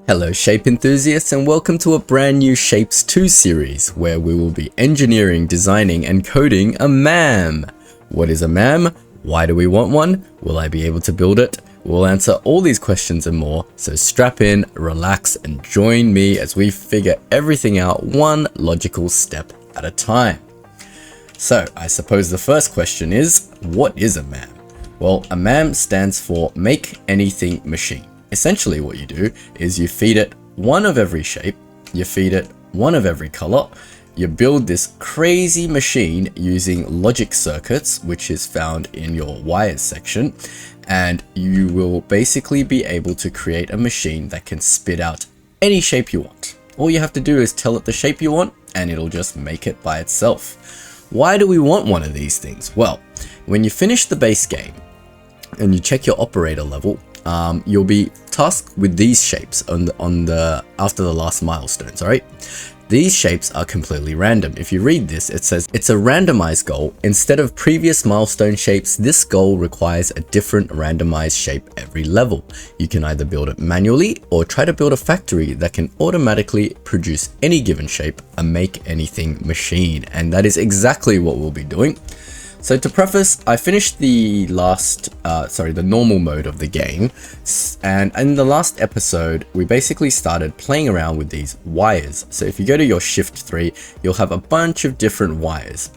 Hello shape enthusiasts, and welcome to a brand new Shapes 2 series where we will be engineering, designing and coding a MAM. What is a MAM? Why do we want one? Will I be able to build it? We'll answer all these questions and more, so strap in, relax and join me as we figure everything out one logical step at a time. So I suppose the first question is, what is a MAM? Well, a MAM stands for Make Anything Machine. Essentially what you do is you feed it one of every shape, you feed it one of every color, you build this crazy machine using logic circuits, which is found in your wires section, and you will basically be able to create a machine that can spit out any shape you want. All you have to do is tell it the shape you want and it'll just make it by itself. Why do we want one of these things? Well, when you finish the base game and you check your operator level, you'll be tasked with these shapes after the last milestones. All right, these shapes are completely random. If you read this, it says it's a randomized goal. Instead of previous milestone shapes, this goal requires a different randomized shape every level. You can either build it manually or try to build a factory that can automatically produce any given shape, a make anything machine. And that is exactly what we'll be doing. So to preface, I finished the normal mode of the game, and in the last episode, we basically started playing around with these wires. So if you go to your Shift 3, you'll have a bunch of different wires.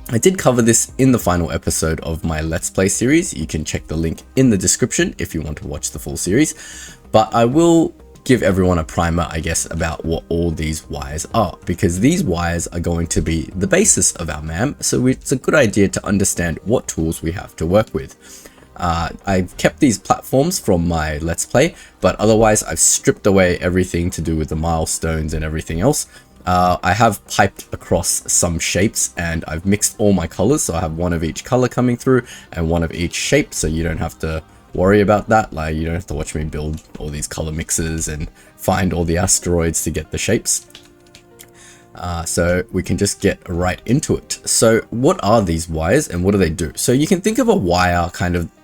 I did cover this in the final episode of my Let's Play series. You can check the link in the description if you want to watch the full series, but I will give everyone a primer, I guess, about what all these wires are, because these wires are going to be the basis of our MAM, so it's a good idea to understand what tools we have to work with. I've kept these platforms from my Let's Play, but otherwise I've stripped away everything to do with the milestones and everything else. I have piped across some shapes and I've mixed all my colors, so I have one of each color coming through and one of each shape, so you don't have to worry about that. Like, you don't have to watch me build all these color mixes and find all the asteroids to get the shapes. So we can just get right into it. So what are these wires and what do they do? So you can think of a wire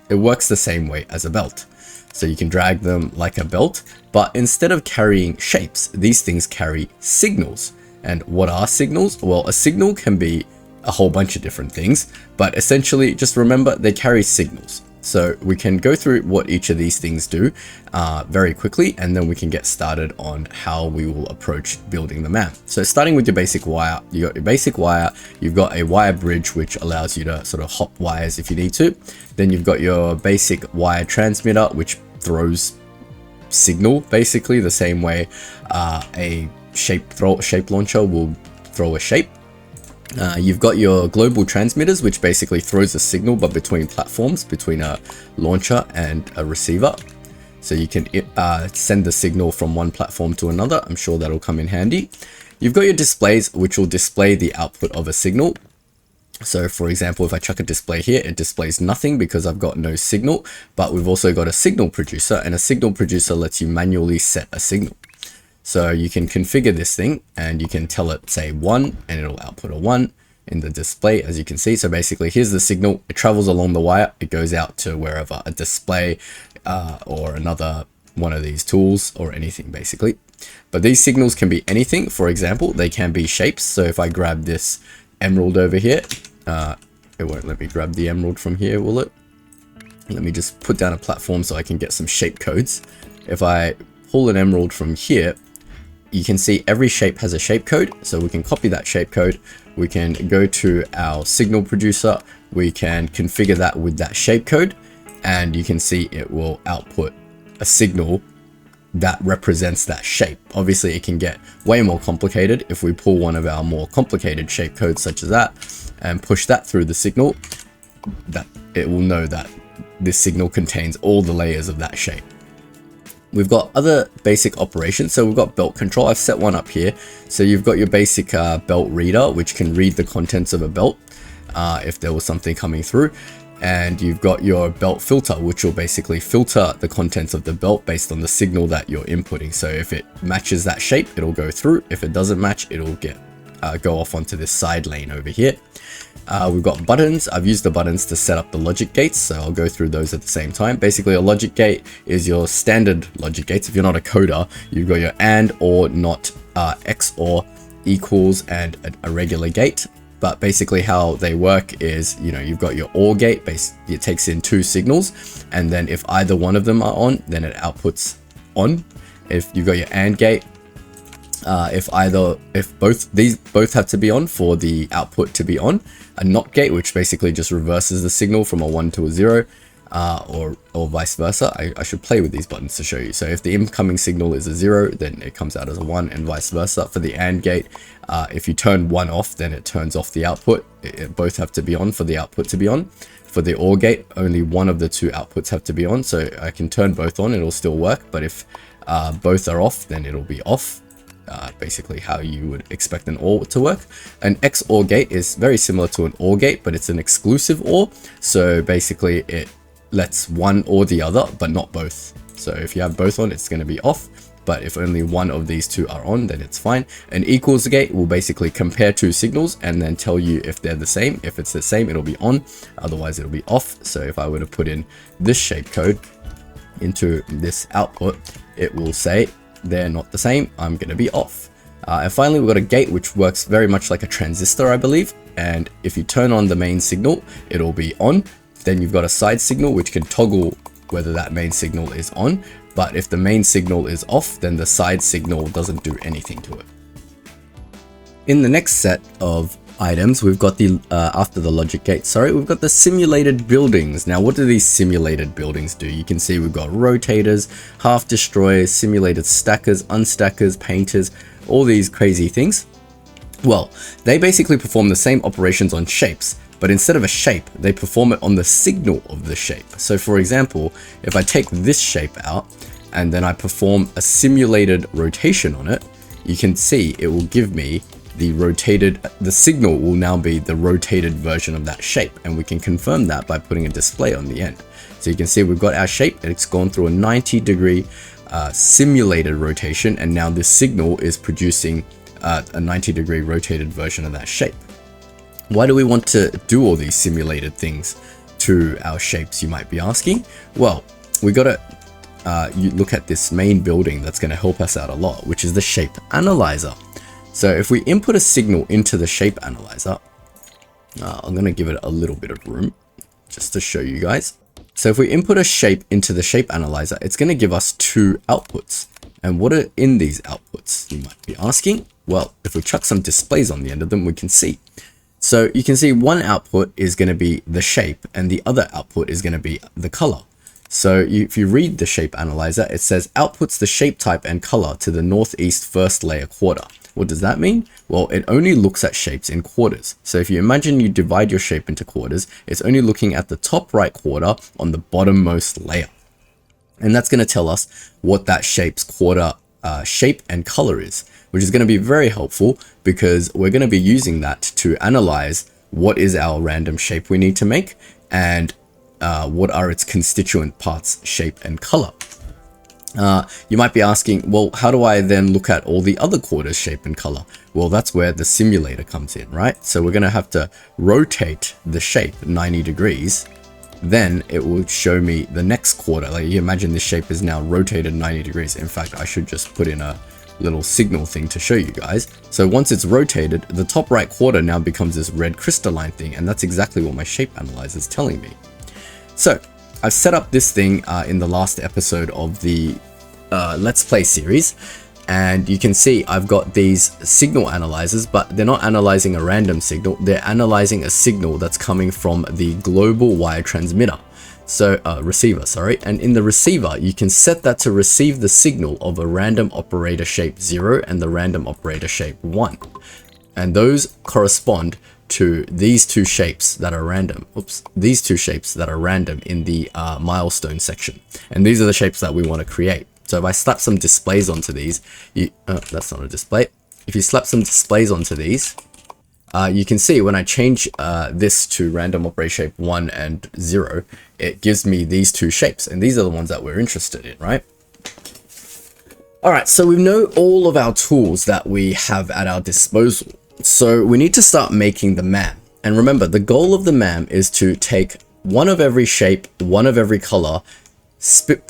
it works the same way as a belt. So you can drag them like a belt, but instead of carrying shapes, these things carry signals. And what are signals? Well, a signal can be a whole bunch of different things, but essentially just remember they carry signals. So we can go through what each of these things do very quickly, and then we can get started on how we will approach building the MAM. So starting with your basic wire, you got your basic wire, you've got a wire bridge which allows you to sort of hop wires if you need to. Then you've got your basic wire transmitter which throws signal, basically the same way a shape launcher will throw a shape. You've got your global transmitters, which basically throws a signal, but between platforms, between a launcher and a receiver. So you can send the signal from one platform to another. I'm sure that'll come in handy. You've got your displays, which will display the output of a signal. So for example, if I chuck a display here, it displays nothing because I've got no signal, but we've also got a signal producer, and a signal producer lets you manually set a signal. So you can configure this thing and you can tell it, say 1, and it'll output a 1 in the display, as you can see. So basically here's the signal, it travels along the wire, it goes out to wherever, a display or another one of these tools or anything basically. But these signals can be anything. For example, they can be shapes. So if I grab this emerald over here, it won't let me grab the emerald from here, will it? Let me just put down a platform so I can get some shape codes. If I pull an emerald from here, you can see every shape has a shape code, so we can copy that shape code. We can go to our signal producer, we can configure that with that shape code, and you can see it will output a signal that represents that shape. Obviously it can get way more complicated. If we pull one of our more complicated shape codes such as that and push that through the signal, that it will know that this signal contains all the layers of that shape. We've got other basic operations. So we've got belt control. I've set one up here. So you've got your basic belt reader, which can read the contents of a belt if there was something coming through. And you've got your belt filter, which will basically filter the contents of the belt based on the signal that you're inputting. So if it matches that shape, it'll go through. If it doesn't match, it'll go off onto this side lane over here. We've got buttons. I've used the buttons to set up the logic gates, so I'll go through those at the same time. Basically, a logic gate is your standard logic gates. If you're not a coder, you've got your AND or not, XOR, equals, and a regular gate. But basically how they work is, you know, you've got your OR gate, it takes in 2 signals, and then if either one of them are on, then it outputs on. If you've got your AND gate, if both have to be on for the output to be on. A NOT gate, which basically just reverses the signal from a 1 to a 0, or vice versa. I should play with these buttons to show you. So if the incoming signal is a 0, then it comes out as a 1, and vice versa. For the AND gate, if you turn one off, then it turns off the output. Both have to be on for the output to be on. For the OR gate, only one of the 2 outputs have to be on, so I can turn both on, it'll still work. But if both are off, then it'll be off. Basically how you would expect an OR to work. An XOR gate is very similar to an OR gate, but it's an exclusive OR. So basically it lets one or the other, but not both. So if you have both on, it's going to be off. But if only one of these 2 are on, then it's fine. An equals gate will basically compare 2 signals and then tell you if they're the same. If it's the same, it'll be on, otherwise it'll be off. So if I were to put in this shape code into this output, it will say they're not the same, I'm going to be off. And finally, we've got a gate which works very much like a transistor, I believe. And if you turn on the main signal, it'll be on. Then you've got a side signal which can toggle whether that main signal is on. But if the main signal is off, then the side signal doesn't do anything to it. In the next set of items, we've got the after the logic gate, we've got the simulated buildings. Now, what do these simulated buildings do? You can see we've got rotators, half destroyers, simulated stackers, unstackers, painters, all these crazy things. Well, they basically perform the same operations on shapes, but instead of a shape, they perform it on the signal of the shape. So for example, if I take this shape out and then I perform a simulated rotation on it, you can see it will give me the signal will now be the rotated version of that shape, and we can confirm that by putting a display on the end. So you can see we've got our shape, and it's gone through a 90-degree simulated rotation, and now this signal is producing a 90-degree rotated version of that shape. Why do we want to do all these simulated things to our shapes, you might be asking? Well, we got to look at this main building that's going to help us out a lot, which is the shape analyzer. So if we input a signal into the shape analyzer, I'm going to give it a little bit of room just to show you guys. So if we input a shape into the shape analyzer, it's going to give us 2 outputs. And what are in these outputs, you might be asking? Well, if we chuck some displays on the end of them, we can see. So you can see one output is going to be the shape and the other output is going to be the color. So if you read the shape analyzer, it says outputs the shape type and color to the northeast first layer quarter. What does that mean? Well, it only looks at shapes in quarters. So if you imagine you divide your shape into quarters, it's only looking at the top right quarter on the bottommost layer. And that's going to tell us what that shape's quarter shape and color is, which is going to be very helpful because we're going to be using that to analyze what is our random shape we need to make and what are its constituent parts, shape and color. You might be asking, well, how do I then look at all the other quarters, shape and color? Well, that's where the simulator comes in, right? So we're going to have to rotate the shape 90 degrees. Then it will show me the next quarter. Like you imagine this shape is now rotated 90 degrees. In fact, I should just put in a little signal thing to show you guys. So once it's rotated, the top right quarter now becomes this red crystalline thing. And that's exactly what my shape analyzer is telling me. So I've set up this thing in the last episode of the Let's Play series, and you can see I've got these signal analyzers, but they're not analyzing a random signal, they're analyzing a signal that's coming from the global wire transmitter. So receiver, sorry, and in the receiver you can set that to receive the signal of a random operator shape 0 and the random operator shape 1, and those correspond to these 2 shapes that are random. These 2 shapes that are random in the milestone section. And these are the shapes that we want to create. So if I slap some displays onto these, that's not a display. If you slap some displays onto these, you can see when I change this to random operator shape 1 and 0, it gives me these 2 shapes. And these are the ones that we're interested in, right? All right, so we know all of our tools that we have at our disposal. So we need to start making the MAM. And remember, the goal of the MAM is to take one of every shape, one of every color,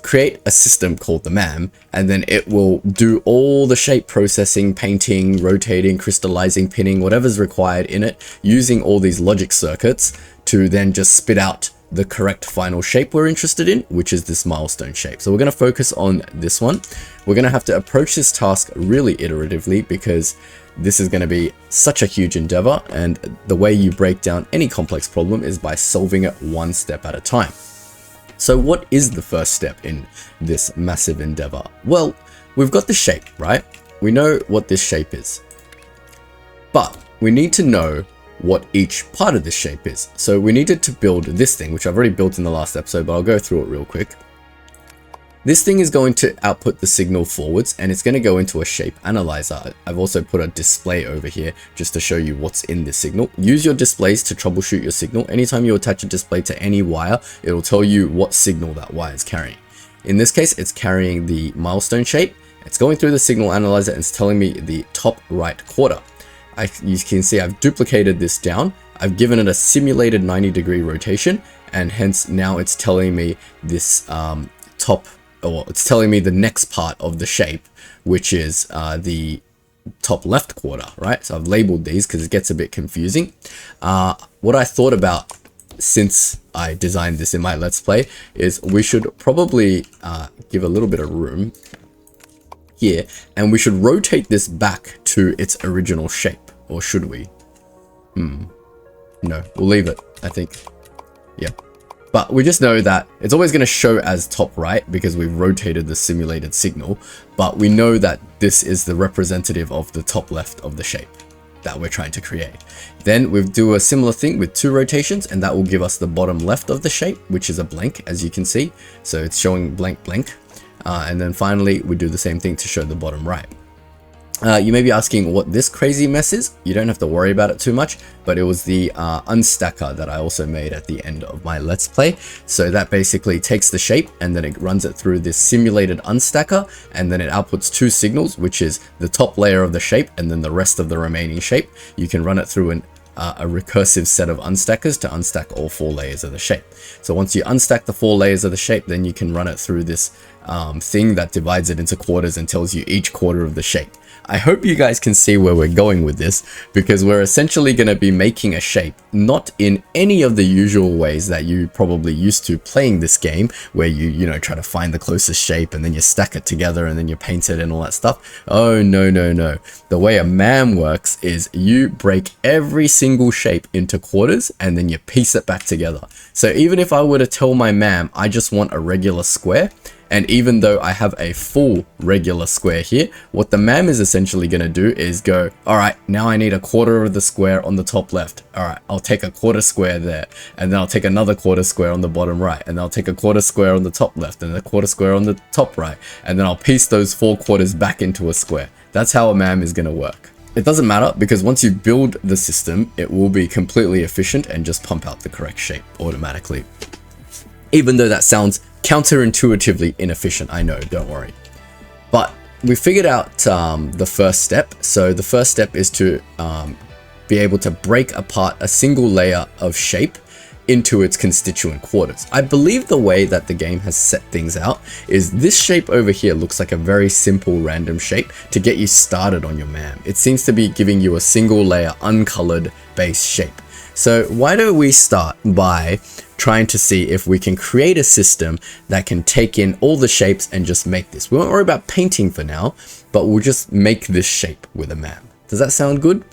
create a system called the MAM, and then it will do all the shape processing, painting, rotating, crystallizing, pinning, whatever's required in it, using all these logic circuits to then just spit out the correct final shape we're interested in, which is this milestone shape. So we're going to focus on this one. We're going to have to approach this task really iteratively because this is going to be such a huge endeavor, and the way you break down any complex problem is by solving it one step at a time. So what is the first step in this massive endeavor? Well, we've got the shape, right? We know what this shape is, but we need to know what each part of this shape is. So we needed to build this thing, which I've already built in the last episode, but I'll go through it real quick. This thing is going to output the signal forwards, and it's going to go into a shape analyzer. I've also put a display over here just to show you what's in this signal. Use your displays to troubleshoot your signal. Anytime you attach a display to any wire, it'll tell you what signal that wire is carrying. In this case, it's carrying the milestone shape. It's going through the signal analyzer and it's telling me the top right quarter. You can see I've duplicated this down. I've given it a simulated 90-degree rotation, and hence now it's telling me this it's telling me the next part of the shape, which is the top left quarter, right? So I've labeled these because it gets a bit confusing. What I thought about since I designed this in my Let's Play is we should probably give a little bit of room here, and we should rotate this back to its original shape. Or should we? No, we'll leave it, I think. Yeah. But we just know that it's always going to show as top right because we've rotated the simulated signal, but we know that this is the representative of the top left of the shape that we're trying to create. Then we do a similar thing with 2 rotations, and that will give us the bottom left of the shape, which is a blank, as you can see. So it's showing blank blank. And then finally, we do the same thing to show the bottom right. You may be asking what this crazy mess is. You don't have to worry about it too much, but it was the unstacker that I also made at the end of my Let's Play. So that basically takes the shape and then it runs it through this simulated unstacker, and then it outputs 2 signals, which is the top layer of the shape and then the rest of the remaining shape. You can run it through a recursive set of unstackers to unstack all 4 layers of the shape. So once you unstack the 4 layers of the shape, then you can run it through this thing that divides it into quarters and tells you each quarter of the shape. I hope you guys can see where we're going with this, because we're essentially going to be making a shape, not in any of the usual ways that you probably used to playing this game, where you try to find the closest shape and then you stack it together and then you paint it and all that stuff. Oh, no, no, no. The way a MAM works is you break every single shape into quarters and then you piece it back together. So even if I were to tell my MAM, I just want a regular square, and even though I have a full regular square here, what the MAM is essentially going to do is go, all right, now I need a quarter of the square on the top left. All right, I'll take a quarter square there, and then I'll take another quarter square on the bottom right, and I'll take a quarter square on the top left, and a quarter square on the top right, and then I'll piece those 4 quarters back into a square. That's how a MAM is going to work. It doesn't matter, because once you build the system, it will be completely efficient and just pump out the correct shape automatically. Even though that sounds counterintuitively inefficient, I know, don't worry. But we figured out the first step. So the first step is to be able to break apart a single layer of shape into its constituent quarters. I believe the way that the game has set things out is this shape over here looks like a very simple random shape to get you started on your MAM. It seems to be giving you a single layer uncolored base shape. So why don't we start by trying to see if we can create a system that can take in all the shapes and just make this. We won't worry about painting for now, but we'll just make this shape with a MAM. Does that sound good?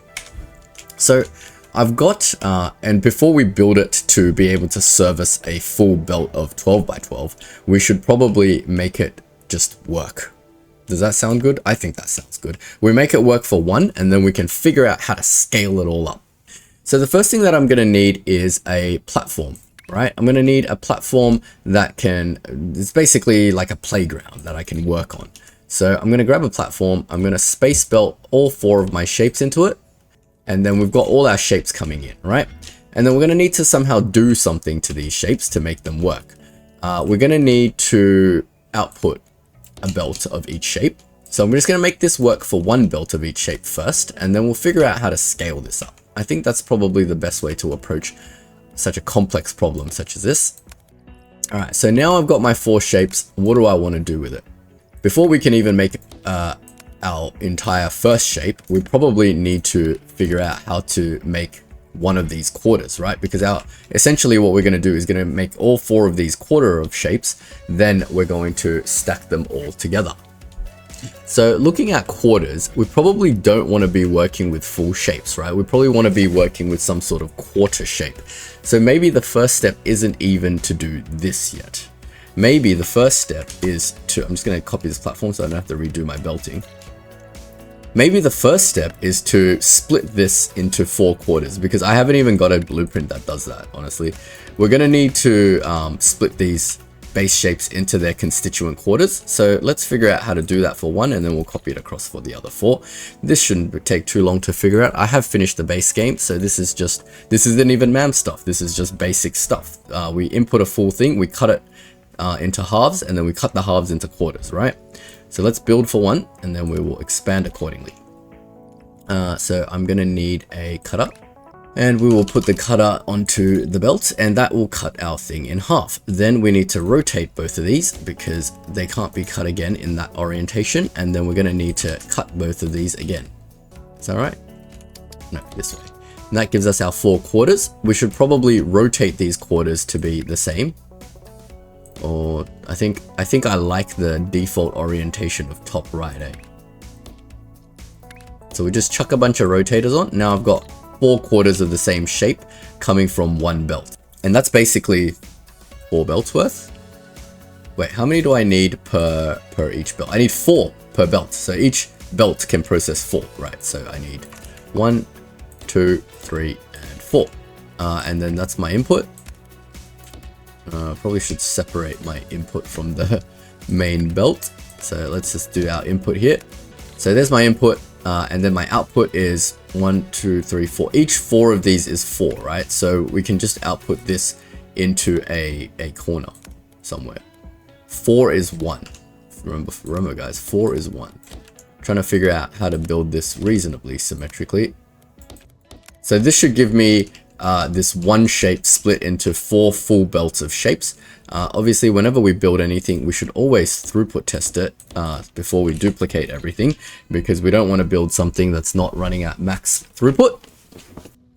So I've got, and before we build it to be able to service a full belt of 12 by 12, we should probably make it just work. Does that sound good? I think that sounds good. We make it work for 1, and then we can figure out how to scale it all up. So the first thing that I'm going to need is a platform. Right, I'm going to need a platform that it's basically like a playground that I can work on. So I'm going to grab a platform, I'm going to space belt all 4 of my shapes into it, and then we've got all our shapes coming in, right? And then we're going to need to somehow do something to these shapes to make them work. We're going to need to output a belt of each shape. So I'm just going to make this work for 1 belt of each shape first, and then we'll figure out how to scale this up. I think that's probably the best way to approach such a complex problem such as this. All right, so now I've got my 4 shapes. What do I want to do with it? Before we can even make our entire first shape, we probably need to figure out how to make one of these quarters, right? Because essentially what we're going to do is going to make all 4 of these quarter of shapes, then we're going to stack them all together. So looking at quarters, we probably don't want to be working with full shapes, right? We probably want to be working with some sort of quarter shape. So maybe the first step isn't even to do this yet. Maybe the first step is to, I'm just going to copy this platform so I don't have to redo my belting. Maybe the first step is to split this into 4 quarters, because I haven't even got a blueprint that does that, honestly. We're going to need to split these base shapes into their constituent quarters. So let's figure out how to do that for one, and then we'll copy it across for the other 4. This shouldn't take too long to figure out. I have finished the base game, so this isn't even MAM stuff. This is just basic stuff. We input a full thing, we cut it into halves, and then we cut the halves into quarters, right? So let's build for one, and then we will expand accordingly. So I'm gonna need a cutter, and we will put the cutter onto the belt, and that will cut our thing in half. Then we need to rotate both of these because they can't be cut again in that orientation, and then we're gonna need to cut both of these again. Is that right? No, this way. And that gives us our 4 quarters. We should probably rotate these quarters to be the same. Or I think I like the default orientation of top right, eh? So we just chuck a bunch of rotators on. Now I've got 4 quarters of the same shape coming from one belt. And that's basically 4 belts worth. Wait, how many do I need per each belt? I need 4 per belt. So each belt can process 4, right? So I need 1, 2, 3, and 4. And then that's my input. Probably should separate my input from the main belt. So let's just do our input here. So there's my input, and then my output is 1, 2, 3, 4. Each 4 of these is 4, right? So we can just output this into a corner somewhere. 4 is 1. Remember guys, 4 is 1. I'm trying to figure out how to build this reasonably symmetrically. So this should give me this one shape split into 4 full belts of shapes. Obviously, whenever we build anything, we should always throughput test it before we duplicate everything, because we don't want to build something that's not running at max throughput.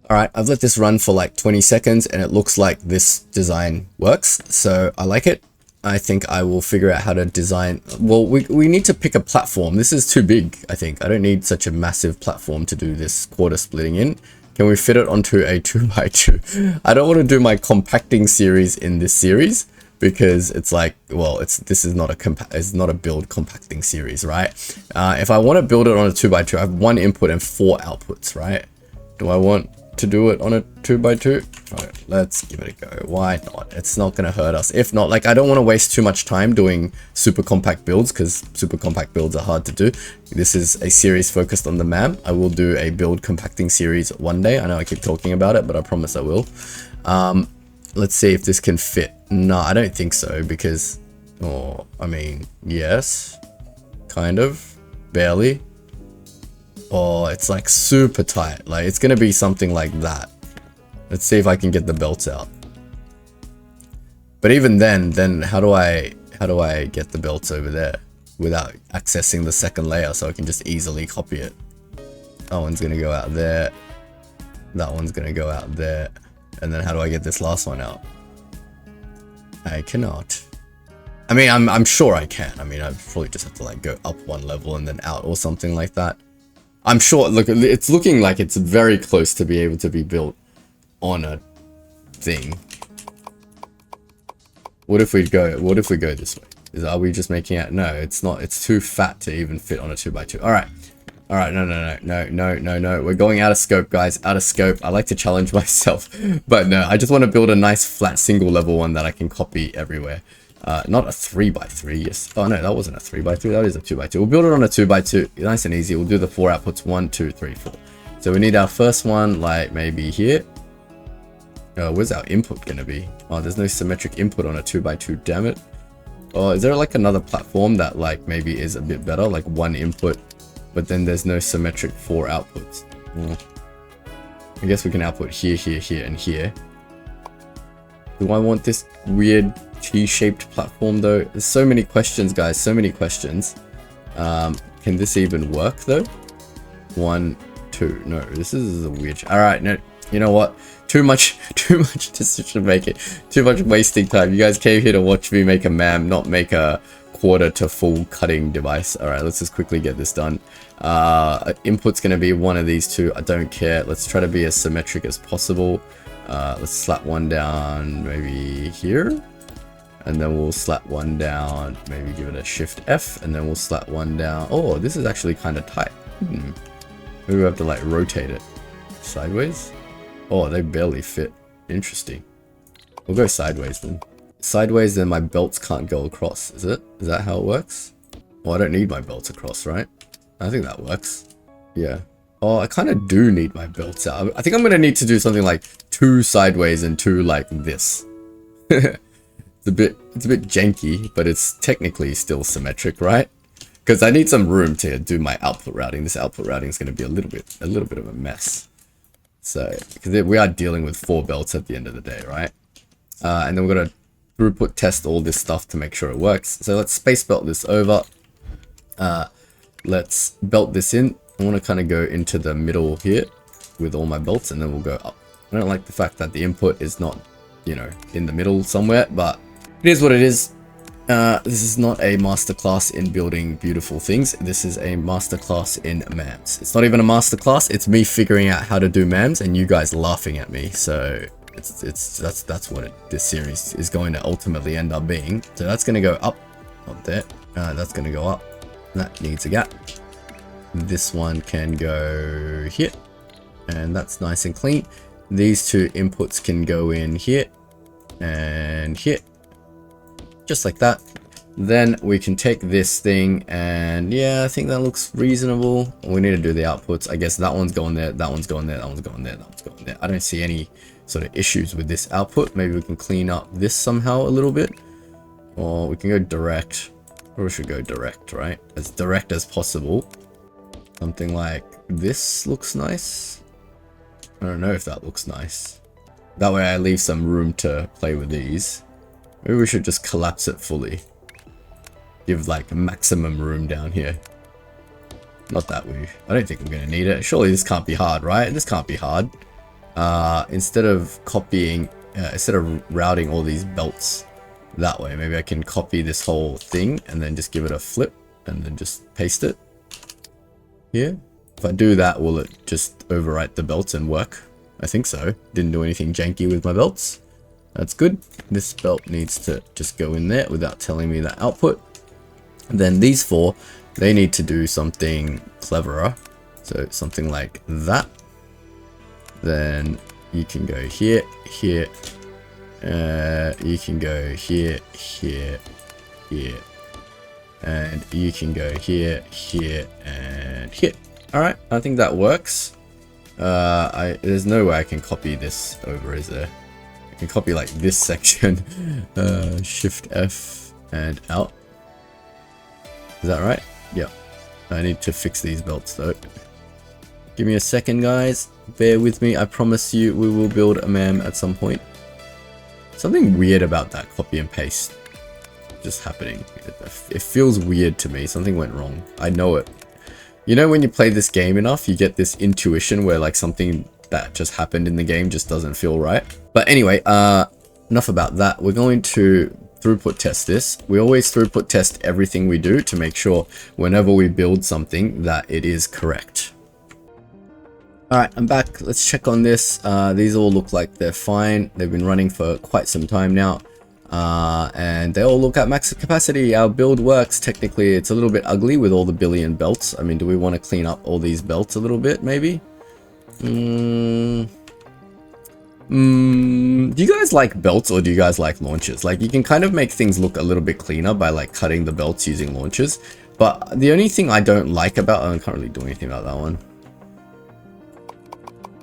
All right, I've let this run for like 20 seconds and it looks like this design works. So I like it. I think I will figure out how to design. Well, we need to pick a platform. This is too big, I think. I don't need such a massive platform to do this quarter splitting in. Can we fit it onto a 2x2? I don't want to do my compacting series in this series because it's like, well, this is not a build compacting series, right? If I want to build it on a 2x2, I have 1 input and 4 outputs, right? Do I want to do it on a 2x2? All right, let's give it a go. Why not? It's not going to hurt us. If not, like, I don't want to waste too much time doing super compact builds because super compact builds are hard to do. This is a series focused on the MAM. I will do a build compacting series one day. I know I keep talking about it, but I promise I will. Let's see if this can fit. No, I don't think so because, oh, I mean, yes, kind of, barely. Oh, it's like super tight. Like it's gonna be something like that. Let's see if I can get the belts out. But even then how do I get the belts over there without accessing the second layer so I can just easily copy it? That one's gonna go out there. That one's gonna go out there. And then how do I get this last one out? I cannot. I mean, I'm sure I can. I mean, I probably just have to like go up 1 level and then out or something like that. I'm sure, look, it's looking like it's very close to be able to be built on a thing. What if we go this way? Are we just making it? No, it's not. It's too fat to even fit on a 2x2. All right. All right. No. We're going out of scope, guys. Out of scope. I like to challenge myself, but no, I just want to build a nice flat single level one that I can copy everywhere. Not a 3x3, yes. Oh no, that wasn't a 3x3, that is a 2x2. We'll build it on a 2x2, nice and easy. We'll do the 4 outputs, 1, 2, 3, 4. So we need our first one, like maybe here. Where's our input gonna be? Oh, there's no symmetric input on a 2x2, damn it. Oh, is there like another platform that like maybe is a bit better, like 1 input, but then there's no symmetric 4 outputs? I guess we can output here, here, here, and here. Do I want this weird T-shaped platform though? There's so many questions, guys, so many questions. Can this even work though? 1, 2, no, this is a weird, all right, no, you know what? Too much decision making, too much wasting time. You guys came here to watch me make a MAM, not make a quarter to full cutting device. All right, let's just quickly get this done. Input's gonna be one of these two. I don't care. Let's try to be as symmetric as possible. Let's slap one down maybe here, and then we'll slap one down, maybe give it a shift F, and then we'll slap one down. Oh, this is actually kind of tight. Maybe we have to like rotate it sideways. Oh, they barely fit. Interesting. We'll go sideways then. Sideways, then my belts can't go across, is it? Is that how it works? Oh, I don't need my belts across, right? I think that works. Yeah. Oh, I kind of do need my belts out. I think I'm going to need to do something like 2 sideways and 2 like this. It's a bit janky, but it's technically still symmetric, right? Because I need some room to do my output routing. This output routing is going to be a little bit of a mess. So, because we are dealing with 4 belts at the end of the day, right? And then we're going to throughput test all this stuff to make sure it works. So let's space belt this over. Let's belt this in. I want to kind of go into the middle here with all my belts, and then we'll go up. I don't like the fact that the input is not, you know, in the middle somewhere, but it is what it is. This is not a masterclass in building beautiful things. This is a masterclass in MAMs. It's not even a masterclass. It's me figuring out how to do MAMs and you guys laughing at me. So that's what this series is going to ultimately end up being. So that's going to go up there. That's going to go up. That needs a gap. This one can go here, and that's nice and clean. These 2 inputs can go in here and here, just like that. Then we can take this thing, and yeah, I think that looks reasonable. We need to do the outputs. I guess that one's going there, that one's going there, that one's going there, that one's going there. I don't see any sort of issues with this output. Maybe we can clean up this somehow a little bit, or we can go direct. Or we should go direct, right? As direct as possible. Something like this looks nice. I don't know if that looks nice. That way I leave some room to play with these. Maybe we should just collapse it fully. Give like maximum room down here. Not that we... I don't think we're going to need it. Surely this can't be hard, right? This can't be hard. Instead of copying... instead of routing all these belts that way, maybe I can copy this whole thing and then just give it a flip and then just paste it here. If I do that, will it just overwrite the belts and work? I think so. Didn't do anything janky with my belts. That's good. This belt needs to just go in there without telling me the output. And then these 4, they need to do something cleverer. So something like that. Then you can go here, here. You can go here, here, here. And you can go here, here, and here. Alright, I think that works. There's no way I can copy this over, is there? I can copy like this section. Shift F and out. Is that right? Yep. I need to fix these belts though. Give me a second, guys. Bear with me. I promise you we will build a MAM at some point. Something weird about that copy and paste just happening. It feels weird to me. Something went wrong. I know it. You know, when you play this game enough, you get this intuition where like something that just happened in the game just doesn't feel right. But anyway, enough about that. We're going to throughput test this. We always throughput test everything we do to make sure whenever we build something that it is correct. Alright, I'm back. Let's check on this. These all look like they're fine. They've been running for quite some time now. And they all look at max capacity. Our build works. Technically, it's a little bit ugly with all the billion belts. I mean, do we want to clean up all these belts a little bit, maybe? Do you guys like belts or do you guys like launchers? Like, you can kind of make things look a little bit cleaner by like cutting the belts using launchers. But the only thing I don't like about... I can't really do anything about that one.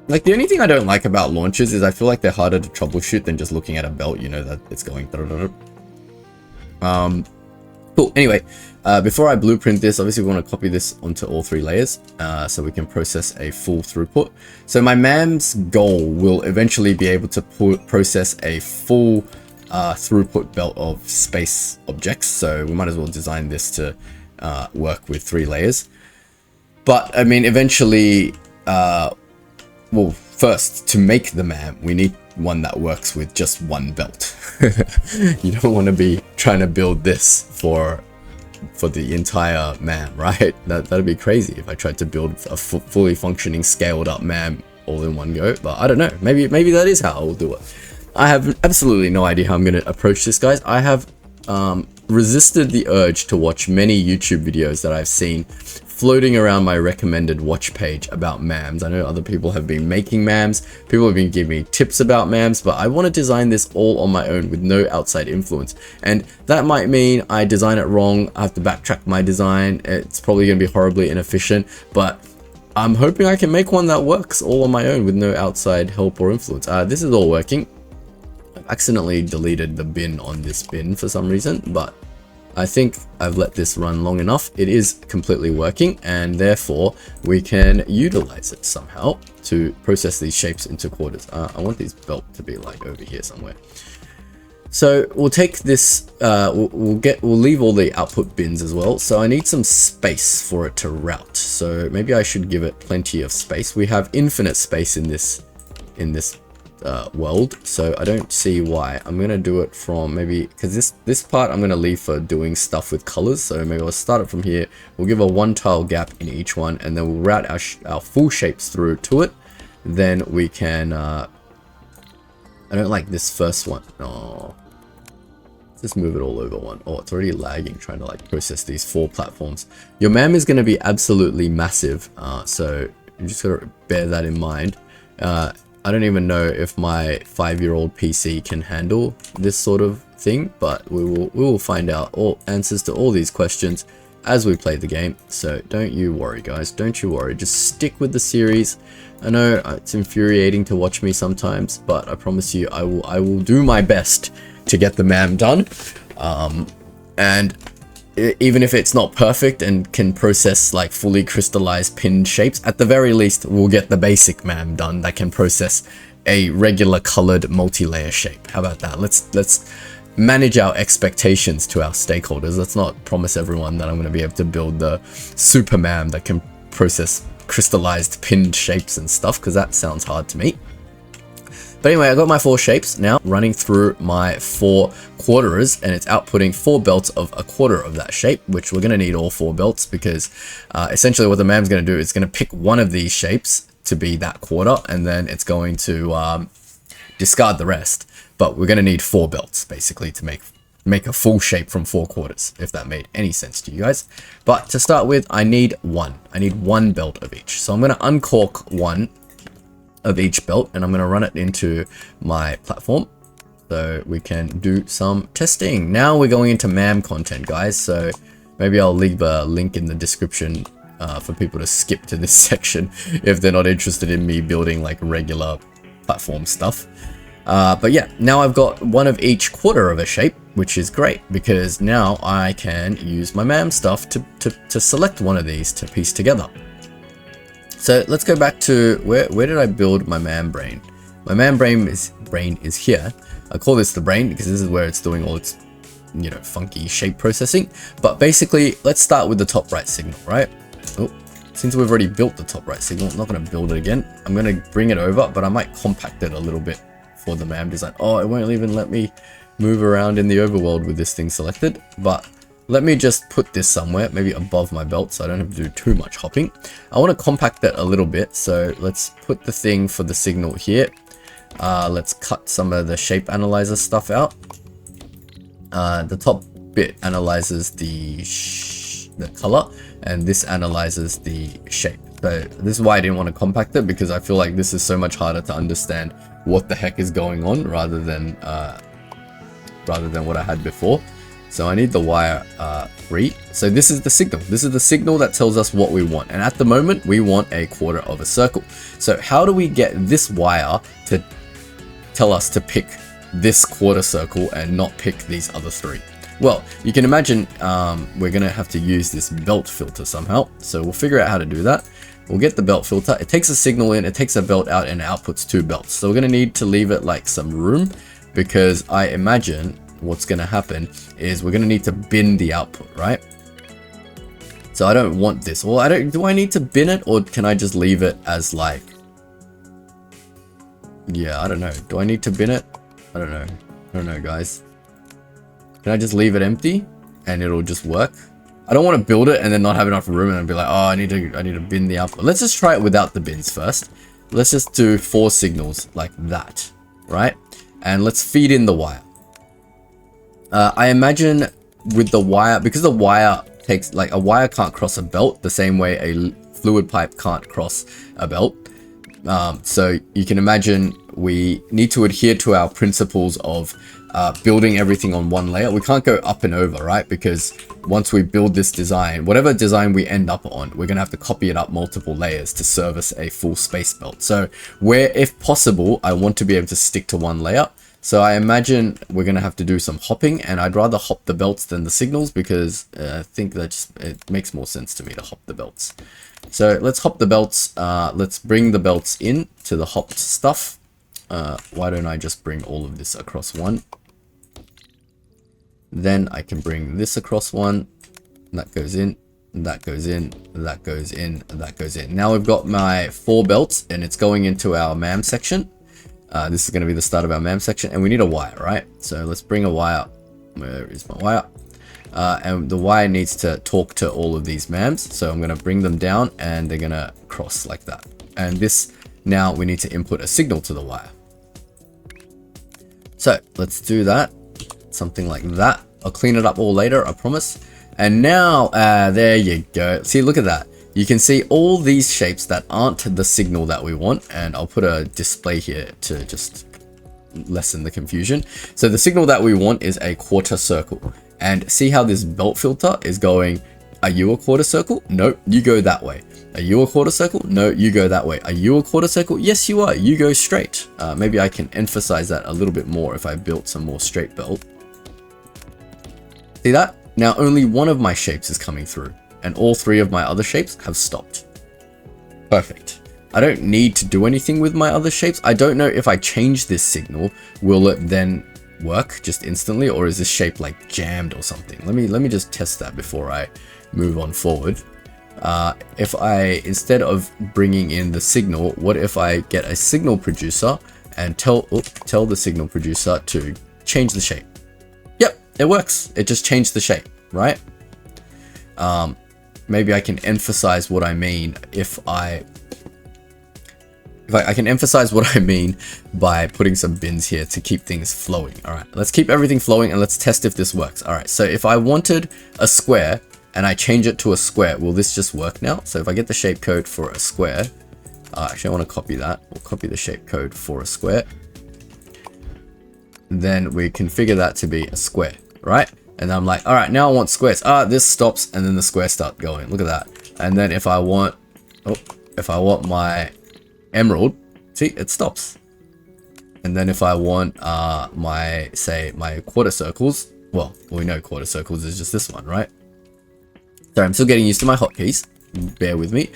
Like, the only thing I don't like about launchers is I feel like they're harder to troubleshoot than just looking at a belt, you know, that it's going through. Cool. Anyway, before I blueprint this, obviously we want to copy this onto all 3 layers so we can process a full throughput. So my MAM's goal will eventually be able to process a full throughput belt of space objects. So we might as well design this to work with 3 layers. But I mean, eventually, well, first, to make the MAM, we need one that works with just 1 belt. You don't want to be trying to build this for the entire MAM, right? That'd be crazy if I tried to build a fully functioning, scaled up MAM all in one go. But I don't know. Maybe that is how I'll do it. I have absolutely no idea how I'm going to approach this, guys. I have resisted the urge to watch many YouTube videos that I've seen floating around my recommended watch page about MAMs. I know other people have been making MAMs, people have been giving me tips about MAMs, but I want to design this all on my own with no outside influence. And that might mean I design it wrong, I have to backtrack my design, it's probably going to be horribly inefficient, but I'm hoping I can make one that works all on my own with no outside help or influence. This is all working. I've accidentally deleted the bin on this bin for some reason, but I think I've let this run long enough. It is completely working, and therefore we can utilize it somehow to process these shapes into quarters. I want these belt to be like over here somewhere. So we'll take this, we'll leave all the output bins as well. So I need some space for it to route. So maybe I should give it plenty of space. We have infinite space in this world, so I don't see why. I'm gonna do it from maybe, because this part I'm gonna leave for doing stuff with colors. So maybe I'll start it from here. We'll give a 1 tile gap in each one, and then we'll route our full shapes through to it. Then we can I don't like this first one. No, let's just move it all over one. Oh, it's already lagging trying to like process these 4 platforms. Your MAM is going to be absolutely massive, so you just gotta bear that in mind. I don't even know if my 5-year-old PC can handle this sort of thing, but we will find out all answers to all these questions as we play the game. So don't you worry, guys. Don't you worry. Just stick with the series. I know it's infuriating to watch me sometimes, but I promise you, I will do my best to get the MAM done. And even if it's not perfect and can process like fully crystallized pinned shapes, at the very least we'll get the basic MAM done that can process a regular colored multi-layer shape. How about that? Let's manage our expectations to our stakeholders. Let's not promise everyone that I'm going to be able to build the super MAM that can process crystallized pinned shapes and stuff, because that sounds hard to me. But anyway, I got my 4 shapes now running through my 4 quarterers, and it's outputting 4 belts of a quarter of that shape, which we're going to need all 4 belts, because essentially what the MAM's going to do is going to pick one of these shapes to be that quarter, and then it's going to discard the rest. But we're going to need 4 belts basically to make a full shape from 4 quarters, if that made any sense to you guys. But to start with, I need 1 belt of each. So I'm going to uncork 1 of each belt, and I'm going to run it into my platform so we can do some testing. Now we're going into MAM content, guys, so maybe I'll leave a link in the description for people to skip to this section if they're not interested in me building like regular platform stuff. But yeah, now I've got 1 of each quarter of a shape, which is great, because now I can use my MAM stuff to select one of these to piece together. So let's go back to where did I build my MAM brain? My MAM brain is here. I call this the brain because this is where it's doing all its, you know, funky shape processing. But basically, let's start with the top right signal, right? Oh, since we've already built the top right signal, I'm not going to build it again. I'm going to bring it over, but I might compact it a little bit for the MAM design. Oh, it won't even let me move around in the overworld with this thing selected, but let me just put this somewhere, maybe above my belt, so I don't have to do too much hopping. I want to compact that a little bit, so let's put the thing for the signal here. Let's cut some of the shape analyzer stuff out. The top bit analyzes the color, and this analyzes the shape. So this is why I didn't want to compact it, because I feel like this is so much harder to understand what the heck is going on rather than what I had before. So I need the wire free. So this is the signal. This is the signal that tells us what we want. And at the moment, we want a quarter of a circle. So how do we get this wire to tell us to pick this quarter circle and not pick these other 3? Well, you can imagine we're going to have to use this belt filter somehow. So we'll figure out how to do that. We'll get the belt filter. It takes a signal in, it takes a belt out, and outputs 2 belts. So we're going to need to leave it like some room, because I imagine what's going to happen is we're going to need to bin the output, right? So I don't want this. Well, do I need to bin it, or can I just leave it as like, yeah, I don't know. Do I need to bin it? I don't know, guys. Can I just leave it empty and it'll just work? I don't want to build it and then not have enough room and be like, oh, I need to bin the output. Let's just try it without the bins first. Let's just do 4 signals like that, right? And let's feed in the wire. I imagine with the wire, because the wire takes, like, a wire can't cross a belt the same way a fluid pipe can't cross a belt. So you can imagine we need to adhere to our principles of building everything on one layer. We can't go up and over, right? Because once we build this design, whatever design we end up on, we're going to have to copy it up multiple layers to service a full space belt. So where, if possible, I want to be able to stick to one layer. So I imagine we're going to have to do some hopping, and I'd rather hop the belts than the signals, because I think that it makes more sense to me to hop the belts. So let's hop the belts. Let's bring the belts in to the hopped stuff. Why don't I just bring all of this across one? Then I can bring this across one. That goes in, that goes in, that goes in, that goes in. Now we've got my 4 belts, and it's going into our MAM section. This is going to be the start of our MAM section, and we need a wire, right? So let's bring a wire. Where is my wire? And the wire needs to talk to all of these MAMs. So I'm going to bring them down, and they're going to cross like that. And this, now we need to input a signal to the wire. So let's do that. Something like that. I'll clean it up all later, I promise. And now, there you go. See, look at that. You can see all these shapes that aren't the signal that we want. And I'll put a display here to just lessen the confusion. So the signal that we want is a quarter circle. And see how this belt filter is going, are you a quarter circle? No, you go that way. Are you a quarter circle? No, you go that way. Are you a quarter circle? Yes, you are. You go straight. Maybe I can emphasize that a little bit more if I built some more straight belt. See that? Now only one of my shapes is coming through, and all 3 of my other shapes have stopped. Perfect. I don't need to do anything with my other shapes. I don't know if I change this signal, will it then work just instantly, or is this shape like jammed or something? Let me just test that before I move on forward. If I, instead of bringing in the signal, what if I get a signal producer and tell the signal producer to change the shape? Yep, it works. It just changed the shape, right? Maybe I can emphasize what I mean if I can emphasize what I mean by putting some bins here to keep things flowing. All right, let's keep everything flowing, and let's test if this works. All right, so if I wanted a square and I change it to a square, will this just work now? So if I get the shape code for a square, actually I want to copy that. We'll copy the shape code for a square. Then we configure that to be a square, right? And I'm like, all right, now I want squares. This stops, and then the squares start going. Look at that. And then if I want my emerald, see, it stops. And then if I want my quarter circles, well, we know quarter circles is just this one, right? Sorry, I'm still getting used to my hotkeys. Bear with me.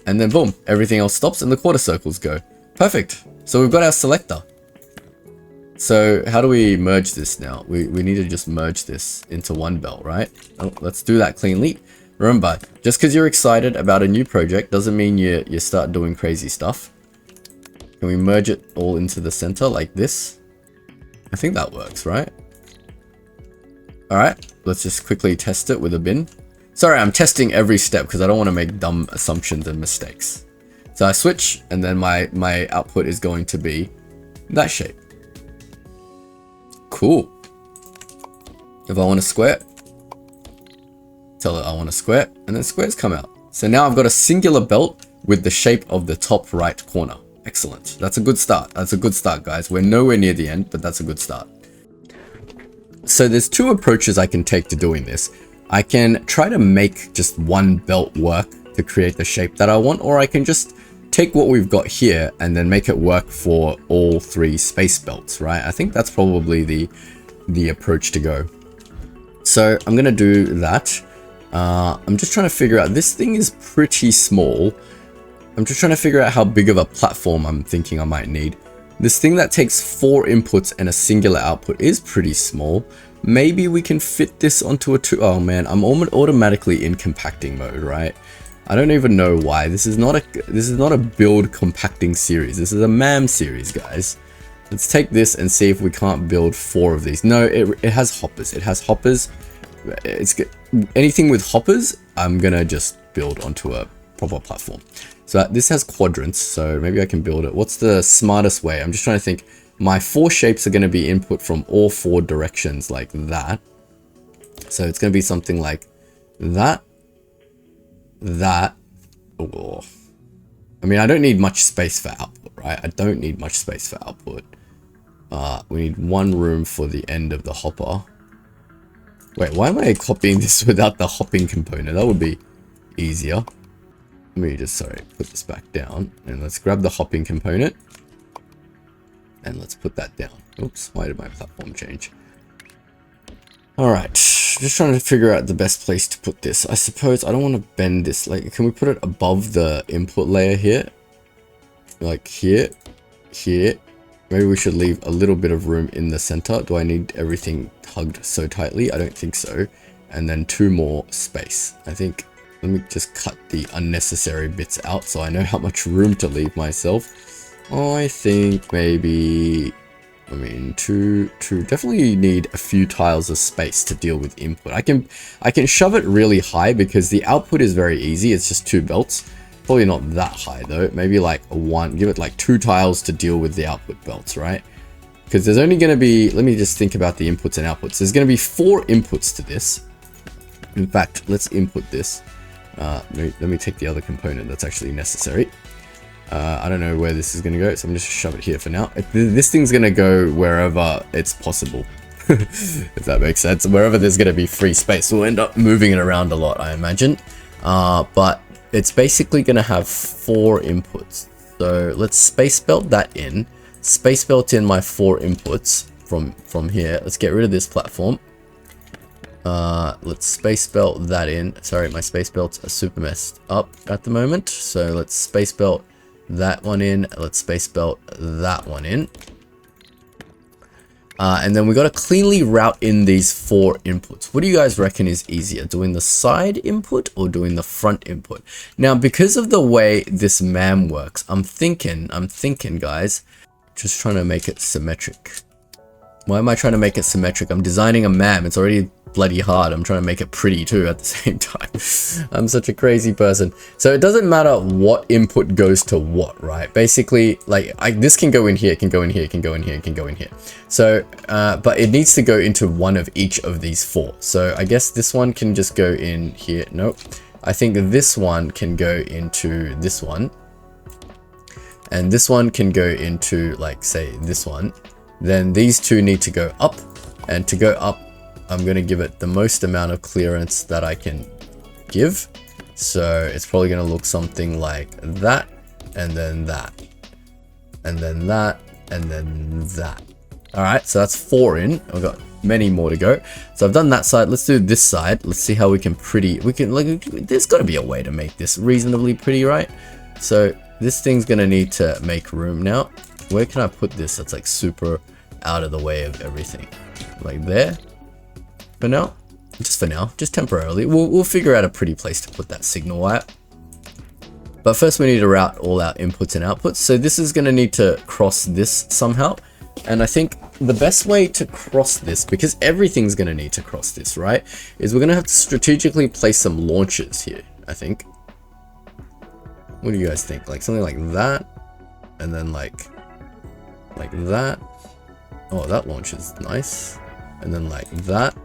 And then boom, everything else stops and the quarter circles go. Perfect. So we've got our selector. So how do we merge this now? We need to just merge this into one belt, right? Oh, let's do that cleanly. Remember, just because you're excited about a new project doesn't mean you start doing crazy stuff. Can we merge it all into the center like this? I think that works, right? All right, let's just quickly test it with a bin. Sorry, I'm testing every step because I don't want to make dumb assumptions and mistakes. So I switch, and then my output is going to be that shape. Cool. If I want a square, tell it I want a square, and then squares come out. So now I've got a singular belt with the shape of the top right corner. Excellent. That's a good start. That's a good start, guys. We're nowhere near the end, but that's a good start. So there's 2 approaches I can take to doing this. I can try to make just one belt work to create the shape that I want, or I can just take what we've got here and then make it work for all 3 space belts, right? I think that's probably the approach to go. So I'm gonna do that. I'm just trying to figure out, this thing is pretty small. I'm just trying to figure out how big of a platform I'm thinking I might need. This thing that takes 4 inputs and a singular output is pretty small. Maybe we can fit this onto a 2. Oh man, I'm automatically in compacting mode, right? I don't even know why. This is not a build compacting series. This is a MAM series, guys. Let's take this and see if we can't build 4 of these. No, it has hoppers. It has hoppers. It's anything with hoppers, I'm gonna just build onto a proper platform. So this has quadrants, so maybe I can build it. What's the smartest way? I'm just trying to think. My 4 shapes are going to be input from all 4 directions like that. So it's going to be something like that, that. Oh. I mean, I don't need much space for output, right? I don't need much space for output. We need 1 room for the end of the hopper. Wait, why am I copying this without the hopping component? That would be easier. Let me just, sorry, put this back down. And let's grab the hopping component. And let's put that down. Oops, why did my platform change? Alright, just trying to figure out the best place to put this. I suppose I don't want to bend this. Like, can we put it above the input layer here? Like here, here. Maybe we should leave a little bit of room in the center. Do I need everything hugged so tightly? I don't think so. And then 2 more space. I think, let me just cut the unnecessary bits out so I know how much room to leave myself. I think maybe, I mean, two, definitely need a few tiles of space to deal with input. I can shove it really high because the output is very easy. It's just 2 belts. Probably not that high though. Maybe like a 1, give it like 2 tiles to deal with the output belts, right? Because there's only going to be, let me just think about the inputs and outputs. There's going to be 4 inputs to this. In fact, let's input this. Let me take the other component that's actually necessary. I don't know where this is going to go, so I'm just shove it here for now. This thing's going to go wherever it's possible, if that makes sense. Wherever there's going to be free space, we'll end up moving it around a lot, I imagine. But it's basically going to have 4 inputs. So let's space belt that in. Space belt in my 4 inputs from here. Let's get rid of this platform. Let's space belt that in. Sorry, my space belts are super messed up at the moment. So let's space belt that one in. Let's space belt that one in. And then we got to cleanly route in these 4 inputs. What do you guys reckon is easier, doing the side input or doing the front input? Now, because of the way this MAM works, I'm thinking, guys, just trying to make it symmetric. Why am I trying to make it symmetric? I'm designing a MAM. It's already bloody hard. I'm trying to make it pretty too at the same time. I'm such a crazy person. So it doesn't matter what input goes to what, right? Basically, like this can go in here, can go in here, can go in here, can go in here. So, but it needs to go into one of each of these 4. So I guess this one can just go in here. Nope. I think this one can go into this one. And this one can go into, like, say, this one. Then these 2 need to go up. And to go up, I'm going to give it the most amount of clearance that I can give. So it's probably going to look something like that, and then that, and then that, and then that. All right, so that's 4 in. I've got many more to go. So I've done that side. Let's do this side. Let's see how we can like, there's got to be a way to make this reasonably pretty, right? So this thing's going to need to make room now. Where can I put this that's like super out of the way of everything? Like there? For now? Just for now, just temporarily. We'll figure out a pretty place to put that signal wire. But first we need to route all our inputs and outputs. So this is going to need to cross this somehow. And I think the best way to cross this, because everything's going to need to cross this, right? Is we're going to have to strategically place some launchers here, I think. What do you guys think? Like something like that. And then like that. Oh, that launch is nice. And then like that.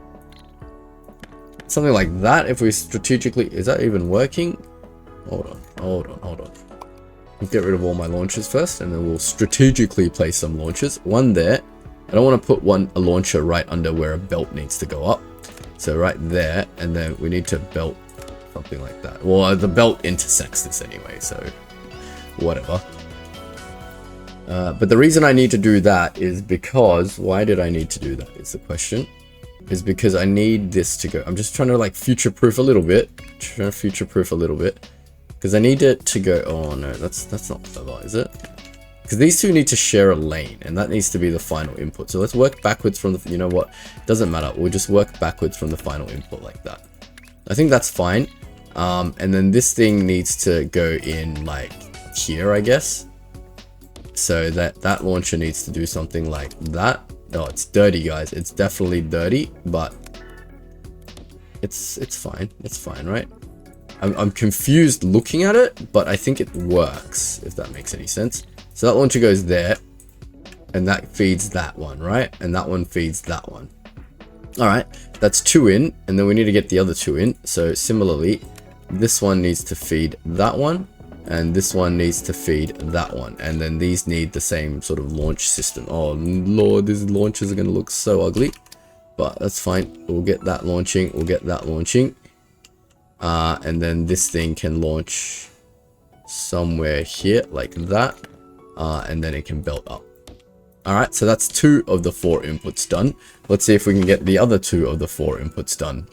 Something like that. If we strategically, is that even working? Hold on. Let's get rid of all my launchers first, and then we'll strategically place some launchers. One there. I don't want to put a launcher right under where a belt needs to go up. So right there, and then we need to belt something like that. Well, the belt intersects this anyway, so whatever. But the reason I need to do that is because, why did I need to do that is the question. is because I need this to go. I'm just trying to like future-proof a little bit. Because I need it to go. Oh no, that's not clever, is it? Because these two need to share a lane, and that needs to be the final input. So let's work backwards from the, you know what? Doesn't matter. We'll just work backwards from the final input like that. I think that's fine. And then this thing needs to go in like here, I guess. So that launcher needs to do something like that. Oh, it's dirty, guys. It's definitely dirty, but it's fine. It's fine, right? I'm confused looking at it, but I think it works, if that makes any sense. So that launcher goes there, and that feeds that one, right? And that one feeds that one. All right, that's 2 in, and then we need to get the other 2 in. So similarly, this one needs to feed that one, and this one needs to feed that one. And then these need the same sort of launch system. Oh Lord, these launchers are gonna look so ugly, but that's fine. We'll get that launching, we'll get that launching. And then this thing can launch somewhere here like that, and then it can belt up. All right, so that's 2 of the 4 inputs done. Let's see if we can get the other 2 of the 4 inputs done.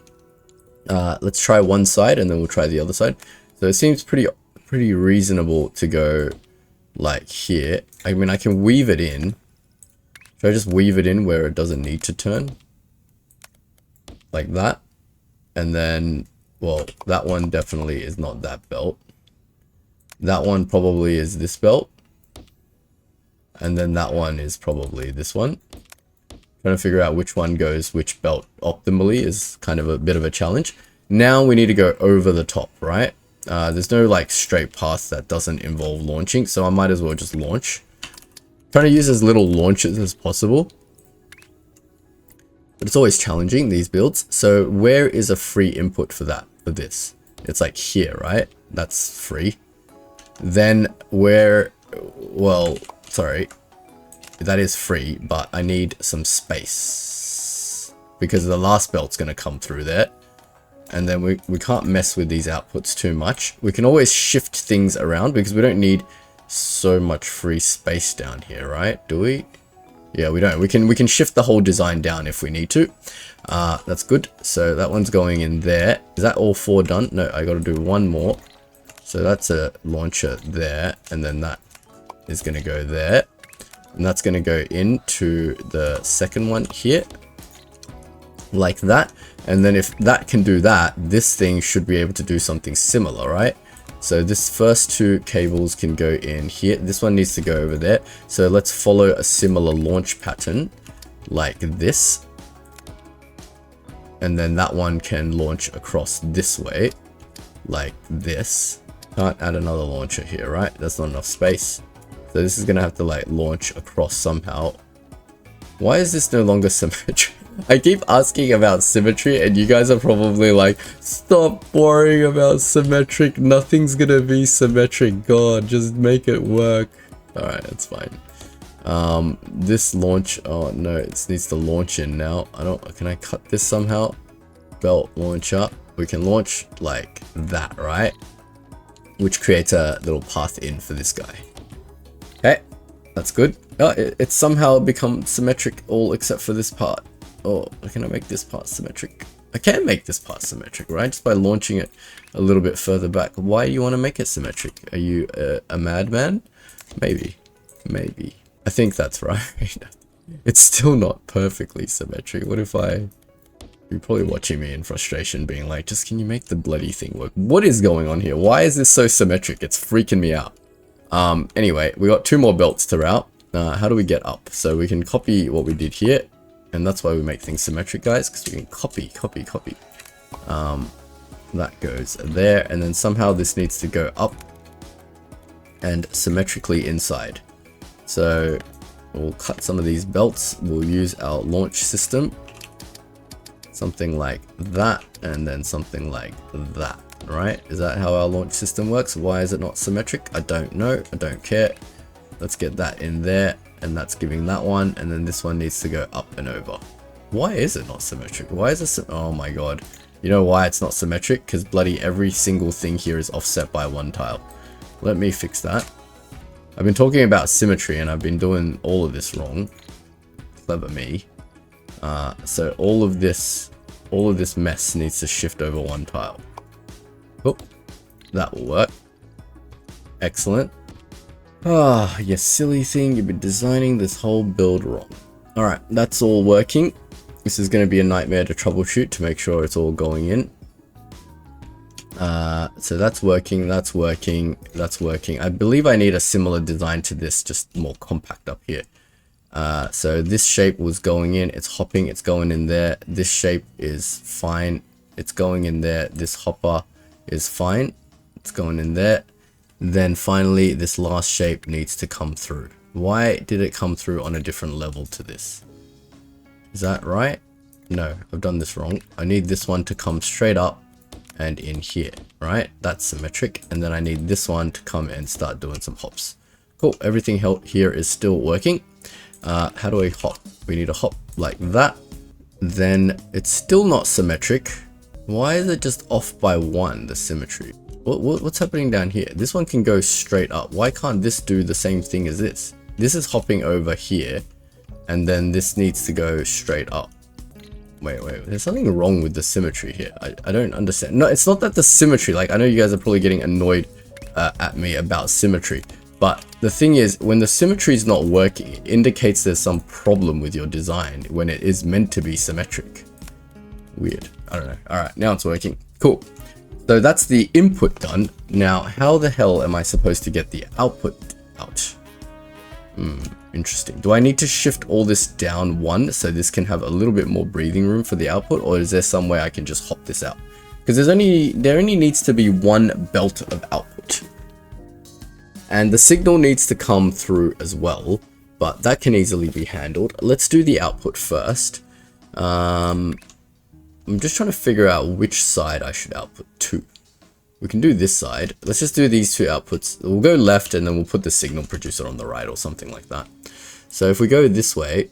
Let's try one side, and then we'll try the other side. So it seems pretty reasonable to go like here. I mean, I can weave it in. Should I just weave it in where it doesn't need to turn? Like that. And then, well, that one definitely is not that belt. That one probably is this belt. And then that one is probably this one. Trying to figure out which one goes which belt optimally is kind of a bit of a challenge. Now we need to go over the top, right? There's no like straight path that doesn't involve launching, so I might as well just launch. Trying to use as little launches as possible. But it's always challenging, these builds. So where is a free input for that, for this? It's like here, right? That's free. Then where, well, sorry, that is free, but I need some space because the last belt's going to come through there. And then we can't mess with these outputs too much. We can always shift things around because we don't need so much free space down here, right? Do we? Yeah, we don't. We can shift the whole design down if we need to. That's good. So that one's going in there. Is that all 4 done? No, I got to do one more. So that's a launcher there, and then that is going to go there, and that's going to go into the second one here, like that. And then if that can do that, this thing should be able to do something similar, right? So this first 2 cables can go in here. This one needs to go over there. So let's follow a similar launch pattern like this. And then that one can launch across this way like this. Can't add another launcher here, right? That's not enough space. So this is going to have to like launch across somehow. Why is this no longer symmetric? I keep asking about symmetry and you guys are probably like, stop worrying about symmetric. Nothing's going to be symmetric. God, just make it work. Alright, that's fine. This launch, oh no, it needs to launch in now. Can I cut this somehow? Belt launcher. We can launch like that, right? Which creates a little path in for this guy. Okay, that's good. Oh, it's somehow become symmetric all except for this part. Oh, can I make this part symmetric? I can make this part symmetric, right? Just by launching it a little bit further back. Why do you want to make it symmetric? Are you a madman? Maybe. Maybe. I think that's right. It's still not perfectly symmetric. What if You're probably watching me in frustration being like, just can you make the bloody thing work? What is going on here? Why is this so symmetric? It's freaking me out. Anyway, we got 2 more belts to route. How do we get up? So we can copy what we did here. And that's why we make things symmetric, guys, because we can copy. That goes there, and then somehow this needs to go up and symmetrically inside. So we'll cut some of these belts. We'll use our launch system. Something like that, and then something like that, right? Is that how our launch system works? Why is it not symmetric? I don't know. I don't care. Let's get that in there. And that's giving that one, and then this one needs to go up and over. Why is it not symmetric? Why is it oh my god. You know why it's not symmetric? Because bloody every single thing here is offset by 1 tile. Let me fix that. I've been talking about symmetry and I've been doing all of this wrong. Clever me. So all of this mess needs to shift over one tile. Oh, that will work. Excellent. Ah, you silly thing, you've been designing this whole build wrong. Alright, that's all working. This is going to be a nightmare to troubleshoot to make sure it's all going in. So that's working, that's working, that's working. I believe I need a similar design to this, just more compact up here. So this shape was going in, it's hopping, it's going in there. This shape is fine, it's going in there. This hopper is fine, it's going in there. Then finally, this last shape needs to come through. Why did it come through on a different level to this? Is that right? No, I've done this wrong. I need this one to come straight up and in here, right? That's symmetric. And then I need this one to come and start doing some hops. Cool, everything here is still working. How do I hop? We need a hop like that. Then it's still not symmetric. Why is it just off by 1, the symmetry? What's happening down here? This one can go straight up. Why can't this do the same thing as this? This is hopping over here, and then this needs to go straight up. Wait, there's something wrong with the symmetry here. I don't understand. No, it's not that the symmetry, like I know you guys are probably getting annoyed at me about symmetry, but the thing is, when the symmetry is not working, it indicates there's some problem with your design when it is meant to be symmetric. Weird. I don't know. Alright, now it's working. Cool. So that's the input done. Now, how the hell am I supposed to get the output out? Interesting. Do I need to shift all this down 1 so this can have a little bit more breathing room for the output, or is there some way I can just hop this out? Because there only needs to be 1 belt of output. And the signal needs to come through as well, but that can easily be handled. Let's do the output first. I'm just trying to figure out which side I should output to. We can do this side. Let's just do these 2 outputs. We'll go left and then we'll put the signal producer on the right or something like that. So if we go this way,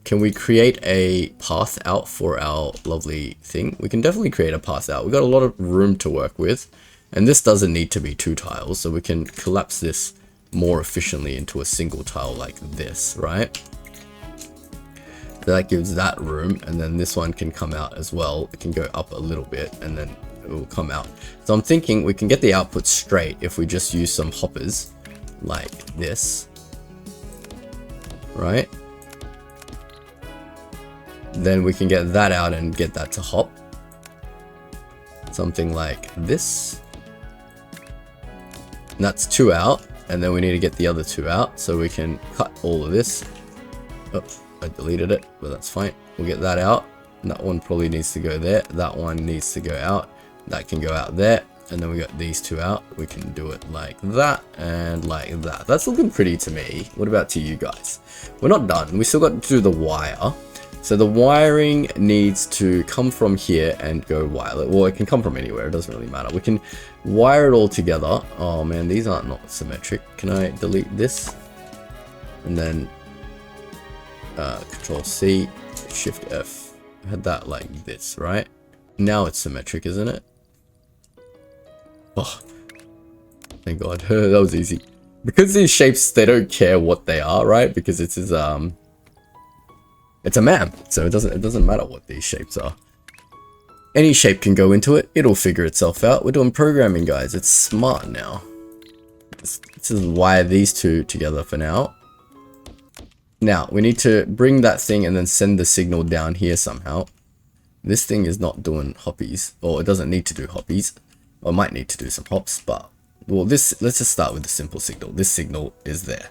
can we create a path out for our lovely thing? We can definitely create a path out. We've got a lot of room to work with. And this doesn't need to be 2 tiles, so we can collapse this more efficiently into a single tile like this, right? That gives that room, and then this one can come out as well. It can go up a little bit and then it will come out. So I'm thinking we can get the output straight if we just use some hoppers like this, right? Then we can get that out and get that to hop. Something like this. And that's 2 out, and then we need to get the other 2 out, so we can cut all of this. Oh, I deleted it, but that's fine. We'll get that out. That one probably needs to go there. That one needs to go out. That can go out there. And then we got these 2 out. We can do it like that and like that. That's looking pretty to me. What about to you guys? We're not done. We still got to do the wire. So the wiring needs to come from here and go wireless. Well, it can come from anywhere. It doesn't really matter. We can wire it all together. Oh man, these aren't not symmetric. Can I delete this? And then Control C, Shift F. I had that like this, right? Now it's symmetric, isn't it? Oh, thank God. That was easy. Because these shapes, they don't care what they are, right? Because it's a MAM, so it doesn't matter what these shapes are. Any shape can go into it. It'll figure itself out. We're doing programming, guys. It's smart now. This is wire these 2 together for now. Now, we need to bring that thing and then send the signal down here somehow. This thing is not doing hoppies, or it doesn't need to do hoppies. Or it might need to do some hops, but... Well, let's just start with the simple signal. This signal is there.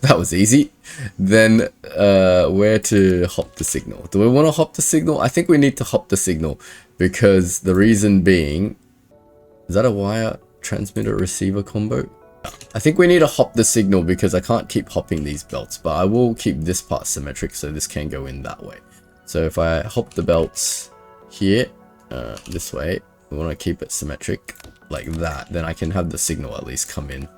That was easy. Then, where to hop the signal? Do we want to hop the signal? I think we need to hop the signal, because the reason being... Is that a wire transmitter receiver combo? I think we need to hop the signal because I can't keep hopping these belts, but I will keep this part symmetric so this can go in that way. So if I hop the belts here, this way, we want to keep it symmetric like that, then I can have the signal at least come in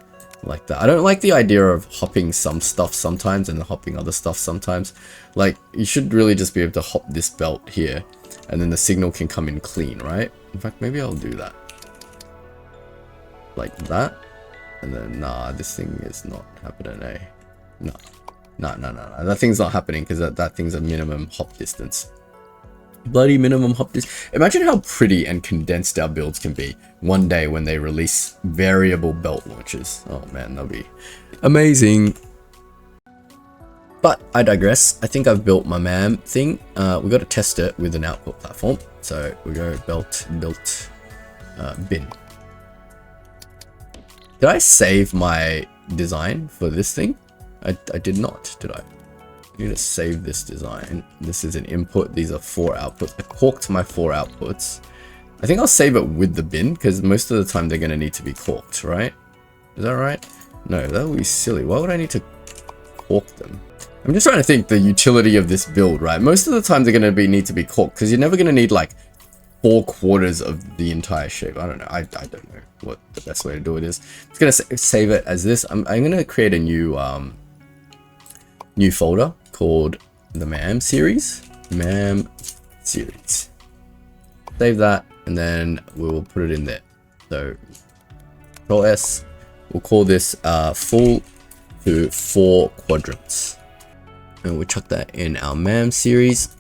like that. I don't like the idea of hopping some stuff sometimes and hopping other stuff sometimes. Like, you should really just be able to hop this belt here, and then the signal can come in clean, right? In fact, maybe I'll do that. Like that. And then, nah, this thing is not happening, eh? No. No. That thing's not happening because that thing's a minimum hop distance. Bloody minimum hop distance. Imagine how pretty and condensed our builds can be one day when they release variable belt launchers. Oh man, that'll be amazing. But I digress. I think I've built my MAM thing. We got to test it with an output platform. So we go built bin. Did I save my design for this thing? I did not, did I? I need to save this design. This is an input. These are 4 outputs. I corked my 4 outputs. I think I'll save it with the bin because most of the time they're going to need to be corked, right? Is that right? No, that would be silly. Why would I need to cork them? I'm just trying to think the utility of this build, right? Most of the time they're going to need to be corked because you're never going to need like 4/4 of the entire shape. I don't know. I don't know what the best way to do it is. It's going to save it as this. I'm going to create a new folder called the MAM series. MAM series. Save that and then we will put it in there. So Control S. We'll call this full to 4 quadrants. And we'll chuck that in our MAM series.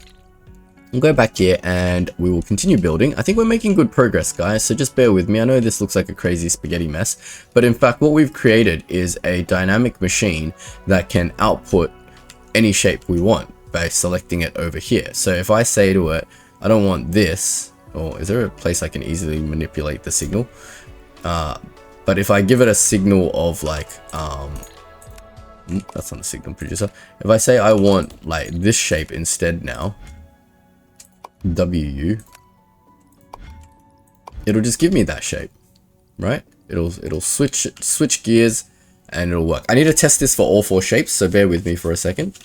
We'll go back here and we will continue building. I think we're making good progress, guys, so just bear with me. I know this looks like a crazy spaghetti mess, but in fact what we've created is a dynamic machine that can output any shape we want by selecting it over here. So if I say to it, I don't want this, or is there a place I can easily manipulate the signal? But if I give it a signal of like, that's not a signal producer. If I say I want like this shape instead now, WU, it'll just give me that shape, right? It'll switch gears and it'll work. I need to test this for all 4 shapes, so bear with me for a second.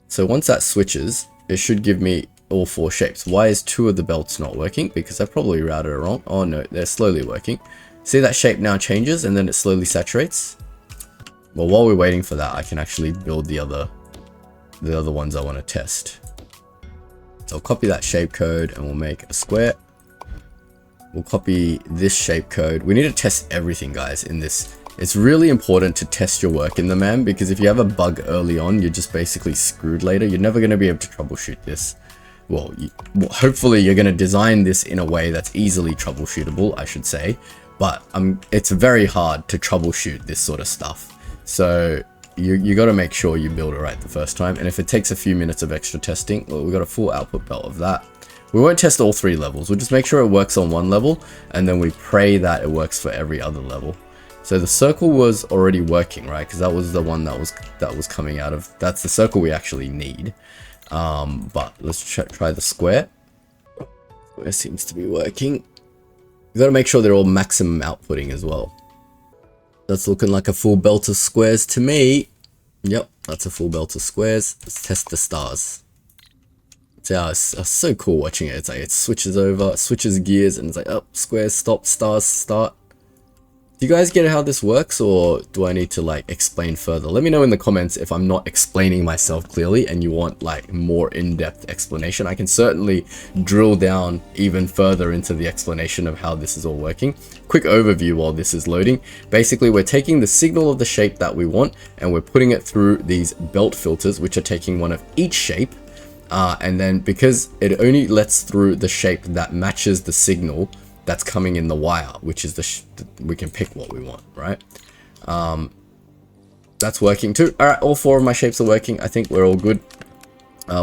So once that switches, it should give me all 4 shapes. Why is 2 of the belts not working? Because I probably routed it wrong. Oh no, they're slowly working. See that shape now changes and then it slowly saturates. Well, while we're waiting for that, I can actually build the other ones I want to test. So I'll copy that shape code and we'll make a square. We'll copy this shape code. We need to test everything, guys, in this. It's really important to test your work in the MAM because if you have a bug early on, you're just basically screwed later. You're never going to be able to troubleshoot this. Well, hopefully you're going to design this in a way that's easily troubleshootable, I should say. But it's very hard to troubleshoot this sort of stuff. So you got to make sure you build it right the first time. And if it takes a few minutes of extra testing, well, we've got a full output belt of that. We won't test all 3 levels. We'll just make sure it works on one level and then we pray that it works for every other level. So the circle was already working, right? Because that was the one that was coming out of, that's the circle we actually need. But let's try the square. Square seems to be working. You got to make sure they're all maximum outputting as well. That's looking like a full belt of squares to me. Yep, that's a full belt of squares. Let's test the stars. Yeah, it's so cool watching it. It's like it switches over, switches gears, and it's like, oh, squares stop, stars start. Do you guys get how this works, or do I need to like explain further? Let me know in the comments if I'm not explaining myself clearly and you want like more in-depth explanation. I can certainly drill down even further into the explanation of how this is all working. Quick overview while this is loading. Basically, we're taking the signal of the shape that we want and we're putting it through these belt filters, which are taking one of each shape. And then because it only lets through the shape that matches the signal that's coming in the wire, which is we can pick what we want, right? That's working too. All right, all 4 of my shapes are working. I think we're all good.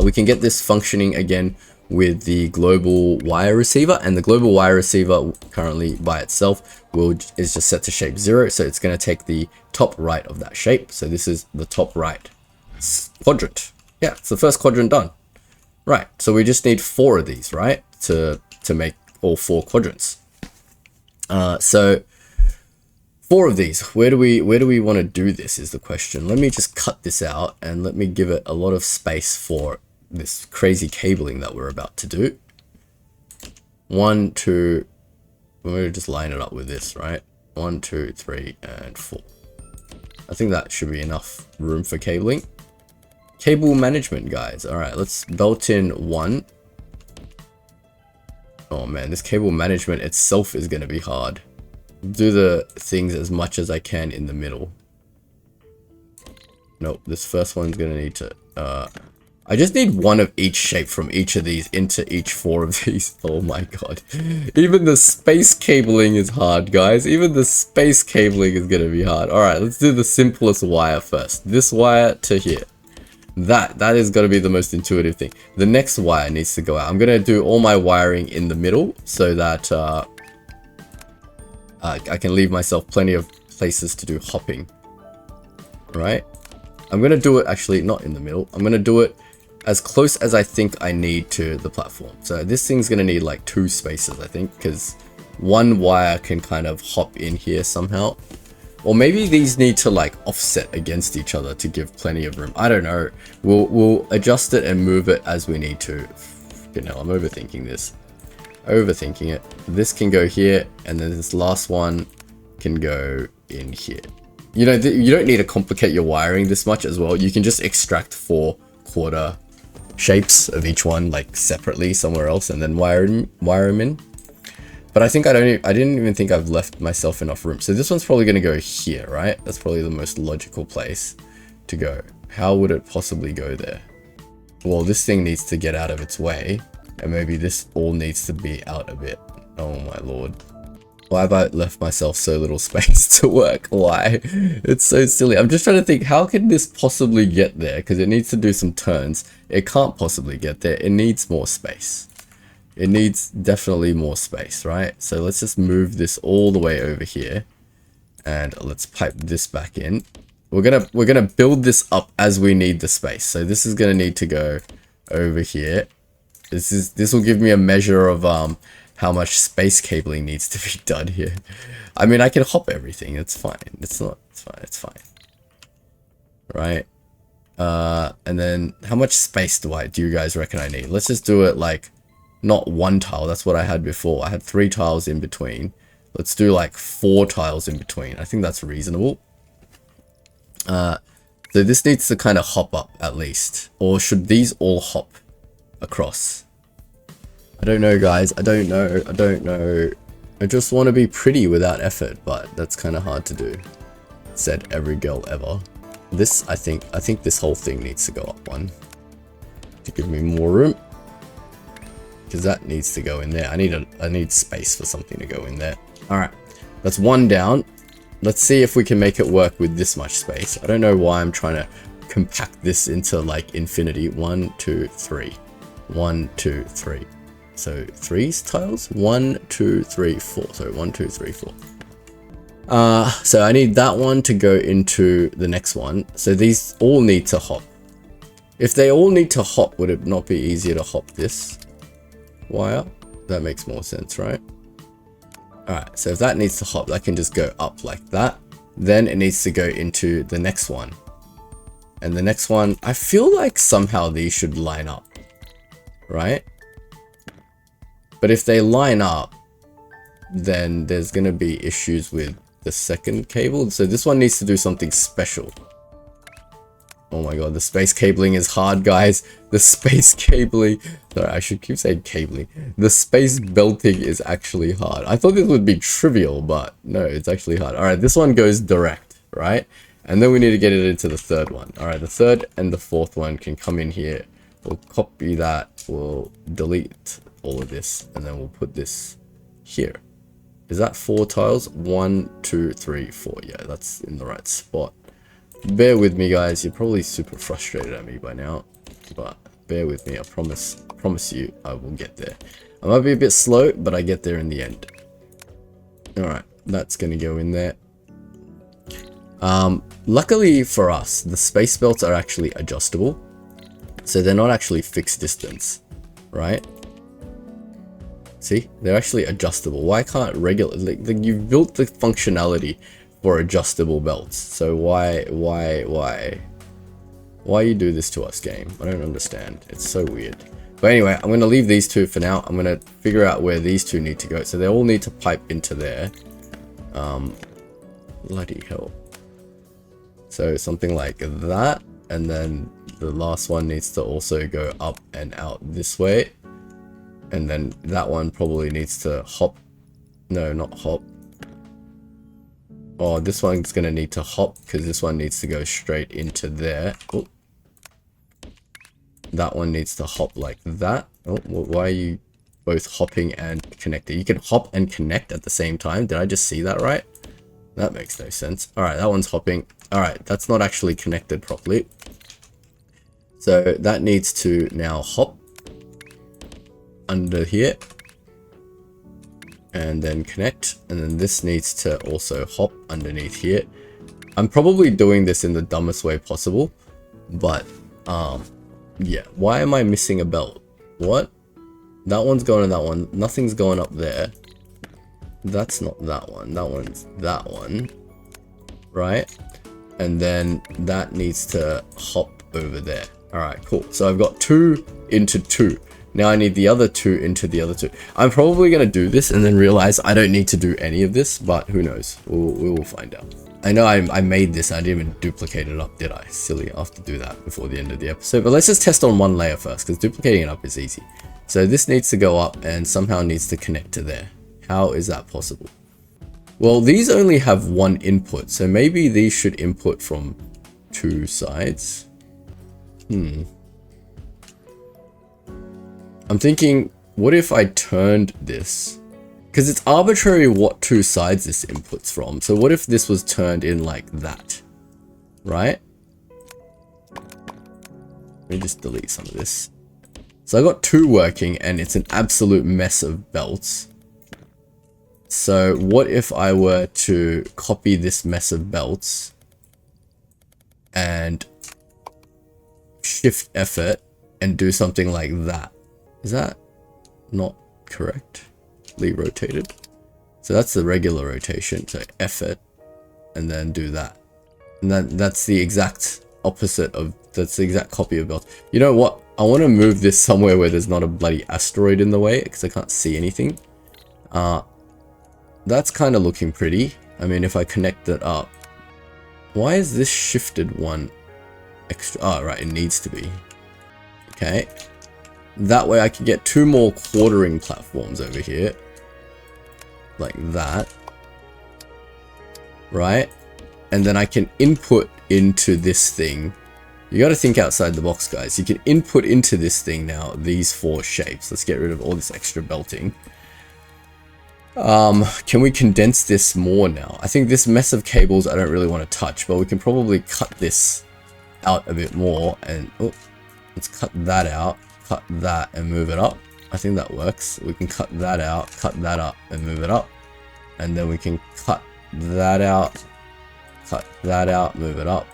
We can get this functioning again with the global wire receiver, and the global wire receiver currently by itself is just set to shape 0. So it's going to take the top right of that shape. So this is the top right quadrant. Yeah, it's the first quadrant done. Right, so we just need 4 of these, right, to make all 4 quadrants. So 4 of these, where do we want to do this is the question. Let me just cut this out and let me give it a lot of space for this crazy cabling that we're about to do. 1, 2, we're going to just line it up with this, right? 1, 2, 3, and 4. I think that should be enough room for cabling. Cable management, guys. All right, let's belt in 1. Oh man, this cable management itself is going to be hard. Do the things as much as I can in the middle. Nope, this first one's gonna need to, I just need one of each shape from each of these into each 4 of these. Oh my god. Even the space cabling is hard, guys. Even the space cabling is gonna be hard. Alright, let's do the simplest wire first. This wire to here. That is gonna be the most intuitive thing. The next wire needs to go out. I'm gonna do all my wiring in the middle so that I can leave myself plenty of places to do hopping. Right? I'm gonna do it actually not in the middle. I'm gonna do it as close as I think I need to the platform. So this thing's gonna need like 2 spaces, I think, because one wire can kind of hop in here somehow. Or maybe these need to like offset against each other to give plenty of room. I don't know. We'll adjust it and move it as we need to. You know, I'm overthinking this. Overthinking it. This can go here, and then this last one can go in here. You know, you don't need to complicate your wiring this much as well. You can just extract 4 quarter shapes of each one like separately somewhere else and then wire them in. But I think I didn't even think I've left myself enough room. So this one's probably going to go here, right? That's probably the most logical place to go. How would it possibly go there? Well, this thing needs to get out of its way, and maybe this all needs to be out a bit. Oh my lord. Why have I left myself so little space to work? Why? It's so silly. I'm just trying to think, how can this possibly get there? Because it needs to do some turns. It can't possibly get there. It needs more space. It needs definitely more space, right? So let's just move this all the way over here. And let's pipe this back in. We're gonna build this up as we need the space. So this is gonna need to go over here. This will give me a measure of how much space cabling needs to be done here. I mean, I can hop everything. It's fine. It's fine. Right? And then how much space do you guys reckon I need? Let's just do it like not 1 tile. That's what I had before. I had 3 tiles in between. Let's do like 4 tiles in between. I think that's reasonable. So this needs to kind of hop up at least. Or should these all hop across? I don't know, guys. I don't know. I just want to be pretty without effort, but that's kind of hard to do. Said every girl ever. This, I think this whole thing needs to go up 1 to give me more room, because that needs to go in there. I need space for something to go in there. All right, that's 1 down. Let's see if we can make it work with this much space. I don't know why I'm trying to compact this into like infinity. 1, 2, 3. 1, 2, 3. So 3 tiles? 1, 2, 3, 4. So 1, 2, 3, 4. So I need that one to go into the next one. So these all need to hop. If they all need to hop, would it not be easier to hop this wire? That makes more sense, right? Alright, so if that needs to hop, that can just go up like that. Then it needs to go into the next one. And the next one, I feel like somehow these should line up, right? But if they line up, then there's going to be issues with the second cable. So this one needs to do something special. Oh my god, the space cabling is hard, guys. The space cabling... Sorry, I should keep saying cabling. The space belting is actually hard. I thought this would be trivial, but no, it's actually hard. Alright, this one goes direct, right? And then we need to get it into the third one. Alright, the third and the fourth one can come in here. We'll copy that. We'll delete all of this, and then we'll put this here. Is that 4 tiles? 1, 2, 3, 4. Yeah, that's in the right spot. Bear with me, guys. You're probably super frustrated at me by now, but bear with me. I promise you I will get there. I might be a bit slow, but I get there in the end. Alright, that's gonna go in there. Luckily for us, the space belts are actually adjustable, so they're not actually fixed distance, right? See, they're actually adjustable. Why can't regular, like you've built the functionality for adjustable belts, so why you do this to us, game? I don't understand. It's so weird. But anyway, I'm gonna leave these 2 for now. I'm gonna figure out where these 2 need to go. So they all need to pipe into there. Bloody hell. So something like that, and then the last one needs to also go up and out this way. And then that one probably needs to hop. No, not hop. Oh, this one's gonna need to hop because this one needs to go straight into there. Oh. That one needs to hop like that. Oh, why are you both hopping and connected? You can hop and connect at the same time. Did I just see that right? That makes no sense. All right, that one's hopping. All right, that's not actually connected properly. So that needs to now hop under here and then connect. And then this needs to also hop underneath here. I'm probably doing this in the dumbest way possible, but yeah, why am I missing a belt? What? That one's going to that one. Nothing's going up there. That's not that one. That one's that one. Right? And then that needs to hop over there. Alright, cool. So I've got 2 into 2. Now I need the other 2 into the other 2. I'm probably going to do this and then realize I don't need to do any of this, but who knows? We will find out. I know I made this, I didn't even duplicate it up, did I? Silly, I have to do that before the end of the episode. But let's just test on one layer first, because duplicating it up is easy. So this needs to go up and somehow needs to connect to there. How is that possible? Well, these only have one input, so maybe these should input from 2 sides. I'm thinking, what if I turned this? Because it's arbitrary what 2 sides this inputs from. So what if this was turned in like that? Right? Let me just delete some of this. So I got 2 working and it's an absolute mess of belts. So what if I were to copy this mess of belts and shift effort and do something like that? Is that not correct? Rotated. So that's the regular rotation. So effort and then do that. And that's the exact opposite of, that's the exact copy of belt. You know what? I want to move this somewhere where there's not a bloody asteroid in the way because I can't see anything. That's kind of looking pretty. I mean, if I connect it up. Why is this shifted one extra? Oh, right. It needs to be. Okay. That way I can get 2 more quartering platforms over here. Like that. Right? And then I can input into this thing. You got to think outside the box, guys. You can input into this thing now these 4 shapes. Let's get rid of all this extra belting. Can we condense this more now? I think this mess of cables I don't really want to touch, but we can probably cut this out a bit more. And oh, let's cut that out. Cut that and move it up. I think that works. We can cut that out, cut that up and move it up. And then we can cut that out, move it up.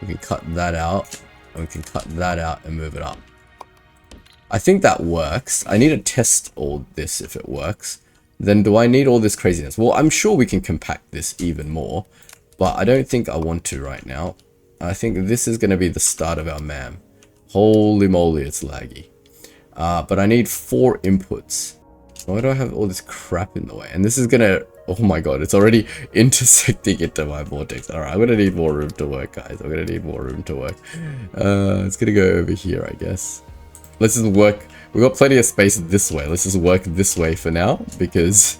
We can cut that out and we can cut that out and move it up. I think that works. I need to test all this if it works. Then do I need all this craziness? Well, I'm sure we can compact this even more, but I don't think I want to right now. I think this is going to be the start of our MAM. Holy moly, it's laggy. But I need 4 inputs. Why do I have all this crap in the way? And this is gonna... Oh my god, it's already intersecting into my vortex. Alright, I'm gonna need more room to work, guys. I'm gonna need more room to work. It's gonna go over here, I guess. Let's just work... We've got plenty of space this way. Let's just work this way for now, because...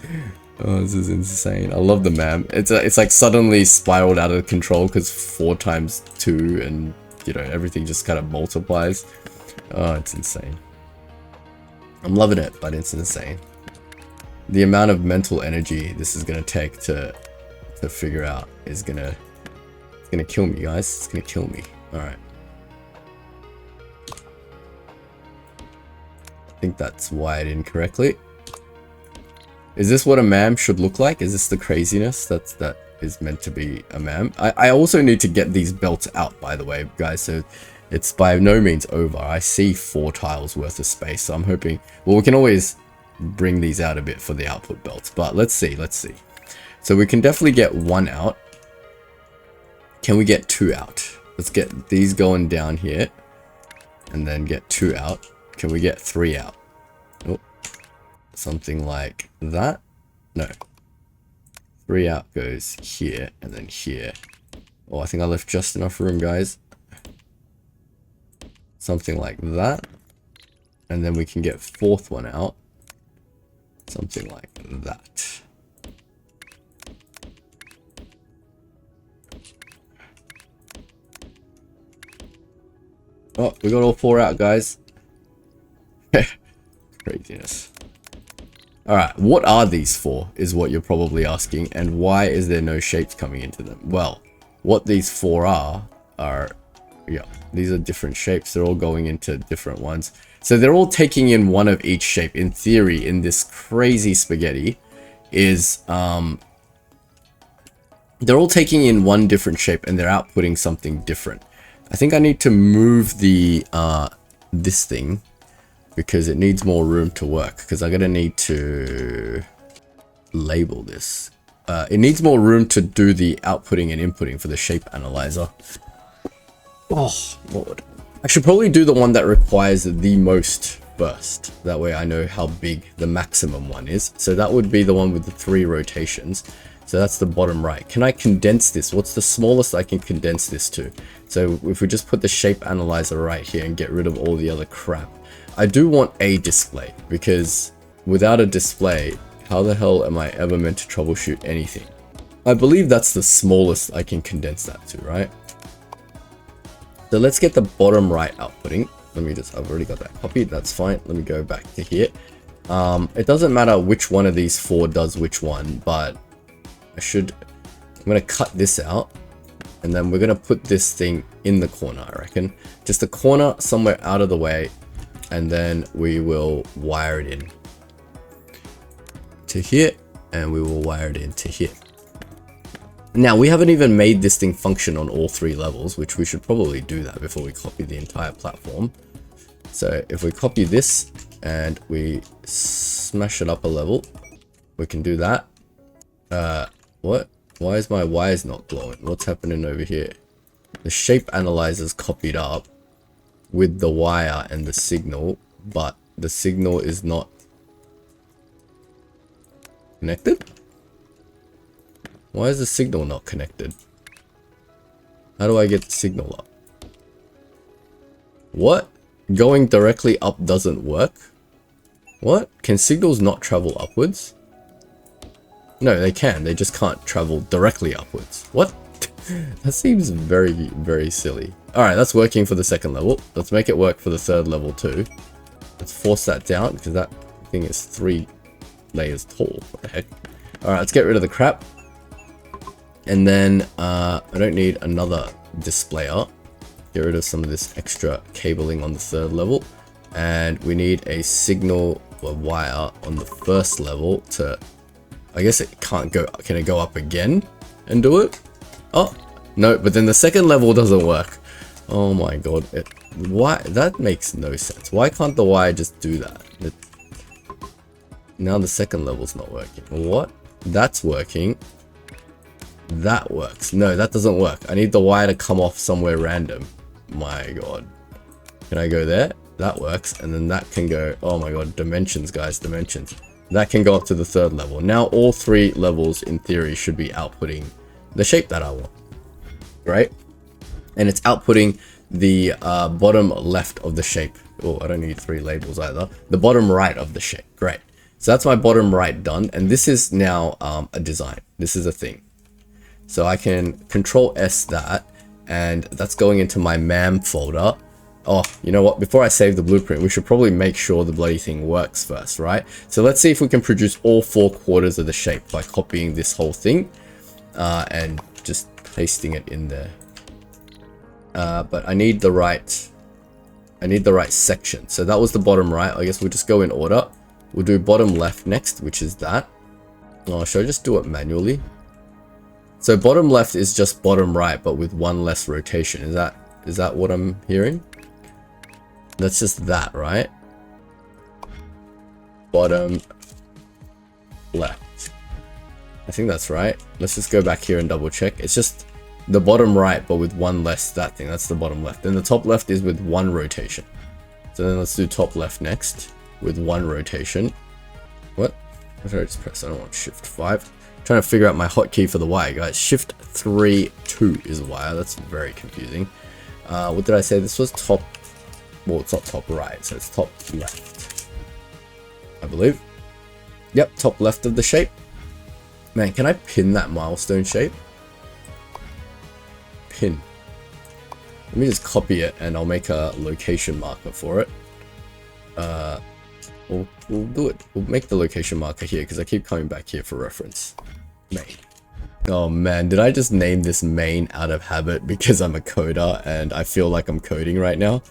Oh, this is insane. I love the MAM. It's like suddenly spiraled out of control, because 4 times 2 and... You know, everything just kind of multiplies. Oh, it's insane. I'm loving it, but it's insane. The amount of mental energy this is gonna take to figure out is gonna kill me, guys. It's gonna kill me. All right. I think that's wired incorrectly. Is this what a MAM should look like? Is this the craziness that is meant to be a MAM? I also need to get these belts out, by the way, guys. So it's by no means over. I see 4 tiles worth of space. So I'm hoping... Well, we can always bring these out a bit for the output belts. But let's see. Let's see. So we can definitely get 1 out. Can we get 2 out? Let's get these going down here. And then get 2 out. Can we get 3 out? Oh, something like that. No. 3 out goes here and then here. Oh, I think I left just enough room, guys. Something like that. And then we can get 4th one out. Something like that. Oh, we got all 4 out, guys. Craziness. Alright, what are these for, is what you're probably asking, and why is there no shapes coming into them? Well, what these 4 are, yeah, these are different shapes. They're all going into different ones. So they're all taking in one of each shape. In theory, in this crazy spaghetti, is, they're all taking in one different shape, and they're outputting something different. I think I need to move the, this thing, because it needs more room to work, because I'm gonna need to label this. It needs more room to do the outputting and inputting for the shape analyzer. Oh lord, I should probably do the one that requires the most first, that way I know how big the maximum one is. So that would be the one with the 3 rotations. So that's the bottom right. Can I condense this? What's the smallest I can condense this to? So if we just put the shape analyzer right here and get rid of all the other crap. I do want a display, because without a display, how the hell am I ever meant to troubleshoot anything? I believe that's the smallest I can condense that to, right? So let's get the bottom right outputting. Let me just, I've already got that copied, that's fine. Let me go back to here. It doesn't matter which one of these 4 does which one, but I'm gonna cut this out, and then we're gonna put this thing in the corner, I reckon. Just a corner somewhere out of the way, and then we will wire it in to here, and we will wire it into here. Now, we haven't even made this thing function on all 3 levels, which we should probably do that before we copy the entire platform. So if we copy this and we smash it up a level, we can do that. What? Why is my wires not glowing? What's happening over here? The shape analyzer's copied up with the wire and the signal, but the signal is not connected? Why is the signal not connected? How do I get the signal up? What? Going directly up doesn't work? What? Can signals not travel upwards? No, they can. They just can't travel directly upwards. What? That seems very, very silly. Alright, that's working for the 2nd level. Let's make it work for the 3rd level too. Let's force that down, because that thing is 3 layers tall. What the heck? Alright, let's get rid of the crap. And then, I don't need another displayer. Get rid of some of this extra cabling on the 3rd level. And we need a signal or wire on the 1st level to... I guess it can't go... Can it go up again and do it? Oh, no, but then the 2nd level doesn't work. Oh my god. Why? That makes no sense. Why can't the wire just do that? Now the 2nd level's not working. What? That's working. That works. No, that doesn't work. I need the wire to come off somewhere random. My god. Can I go there? That works. And then that can go... Oh my god, dimensions, guys, dimensions. That can go up to the 3rd level. Now all 3 levels, in theory, should be outputting the shape that I want. Right? And it's outputting the bottom left of the shape. Oh, I don't need 3 labels either. The bottom right of the shape. Great. So that's my bottom right done. And this is now a design. This is a thing. So I can Control S that, and that's going into my MAM folder. Oh, you know what? Before I save the blueprint, we should probably make sure the bloody thing works first, right? So let's see if we can produce all 4 quarters of the shape by copying this whole thing and just pasting it in there. But I need the right section. So that was the bottom right. I guess we'll just go in order. We'll do bottom left next, which is that. Oh, should I just do it manually? So bottom left is just bottom right, but with 1 less rotation. Is that what I'm hearing? That's just that, right? Bottom left. I think that's right. Let's just go back here and double check. It's just the bottom right, but with 1 less that thing. That's the bottom left. Then the top left is with 1 rotation. So then let's do top left next with 1 rotation. What? What did I just press? I don't want Shift 5. Trying to figure out my hotkey for the wire, guys. Shift 3 2 is wire. That's very confusing. What did I say? This was top... Well, it's not top right, so it's top left, I believe. Yep, top left of the shape. Man, can I pin that milestone shape? Pin. Let me just copy it and I'll make a location marker for it. We'll do it. We'll make the location marker here because I keep coming back here for reference. Main. Oh man, did I just name this main out of habit because I'm a coder and I feel like I'm coding right now?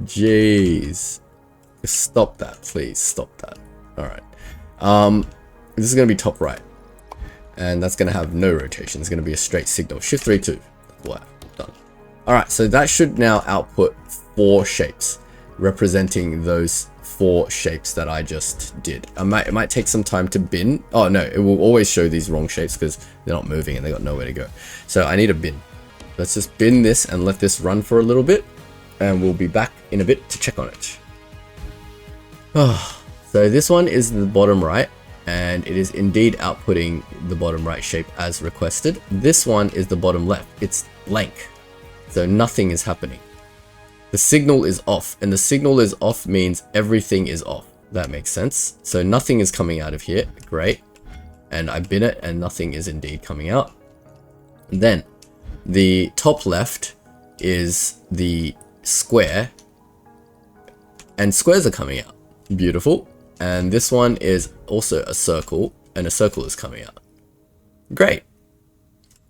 Jeez. Stop that, please. Stop that. Alright. This is going to be top right. And that's going to have no rotation. It's going to be a straight signal. Shift 3, 2. Wow. Done. Alright, so that should now output 4 shapes, representing those 4 shapes that I just did. It might take some time to bin. Oh no, it will always show these wrong shapes because they're not moving and they got nowhere to go. So I need a bin. Let's just bin this and let this run for a little bit, and we'll be back in a bit to check on it. So this one is the bottom right, and it is indeed outputting the bottom right shape as requested. This one is the bottom left. It's blank, so nothing is happening. The signal is off, and the signal is off means everything is off. That makes sense. So nothing is coming out of here. Great. And I bin it and nothing is indeed coming out. Then the top left is the square, and squares are coming out. Beautiful. And this one is also a circle, and a circle is coming out. Great.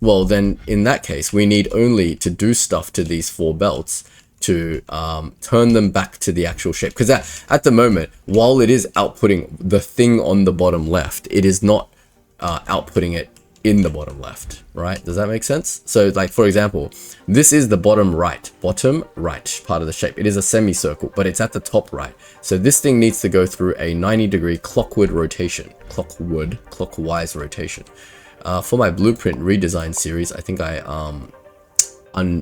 Well, then in that case, we need only to do stuff to these 4 belts to turn them back to the actual shape. Because at the moment, while it is outputting the thing on the bottom left, it is not outputting it in the bottom left, right? Does that make sense? So like, for example, this is the bottom right part of the shape. It is a semicircle, but it's at the top right. So this thing needs to go through a 90-degree clockwise rotation. For my blueprint redesign series, I think I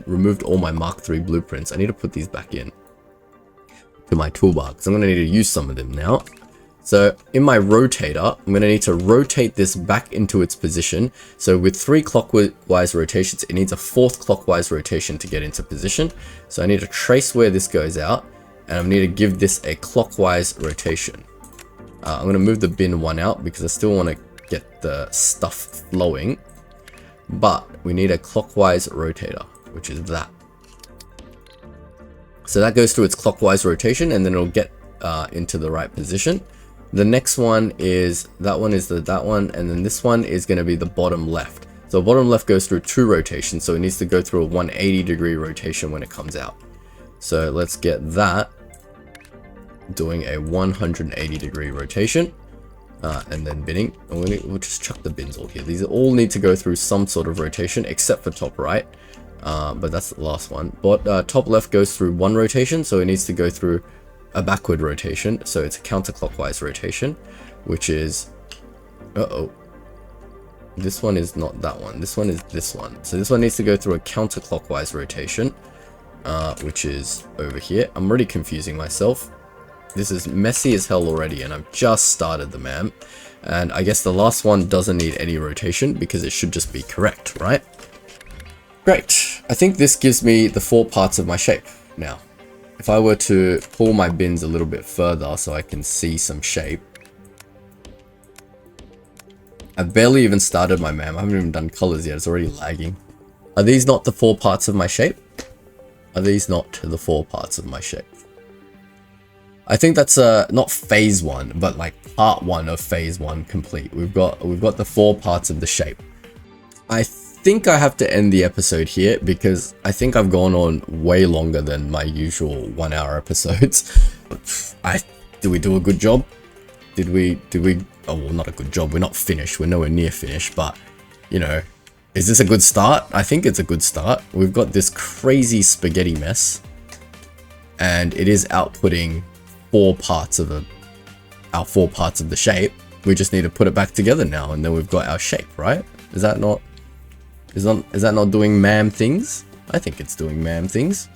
removed all my Mark III blueprints. I need to put these back in to my toolbar because I'm going to need to use some of them now. So in my rotator, I'm going to need to rotate this back into its position. So with 3 clockwise rotations, it needs a 4th clockwise rotation to get into position. So I need to trace where this goes out, and I need to give this a clockwise rotation. I'm going to move the bin 1 out because I still want to get the stuff flowing, but we need a clockwise rotator, which is that. So that goes through its clockwise rotation, and then it'll get into the right position. The next one is that one, and then this one is going to be the bottom left. So bottom left goes through 2 rotations, so it needs to go through a 180-degree rotation when it comes out. So let's get that doing a 180-degree rotation, and then binning. And we'll just chuck the bins all here. These all need to go through some sort of rotation, except for top right, but that's the last one. But top left goes through 1 rotation, so it needs to go through a backward rotation, so it's a counterclockwise rotation, which is this one is not that one, this one is this one. So this one needs to go through a counterclockwise rotation, which is over here. I'm already confusing myself. This is messy as hell already, and I've just started the MAM, and I guess the last one doesn't need any rotation because it should just be correct, right? Great. I think this gives me the 4 parts of my shape now. If I were to pull my bins a little bit further so I can see some shape. I've barely even started my MAM. I haven't even done colors yet. It's already lagging. Are these not the 4 parts of my shape? Are these not the 4 parts of my shape? I think that's not phase 1, but like part 1 of phase 1 complete. We've got the 4 parts of the shape. I think I have to end the episode here because I think I've gone on way longer than my usual 1-hour episodes. Did we do a good job? Did we oh well, not a good job, we're not finished, we're nowhere near finished, but you know, is this a good start? I think it's a good start. We've got this crazy spaghetti mess, and it is outputting 4 parts of our 4 parts of the shape. We just need to put it back together now, and then we've got our shape, right? Is that not doing MAM things? I think it's doing MAM things.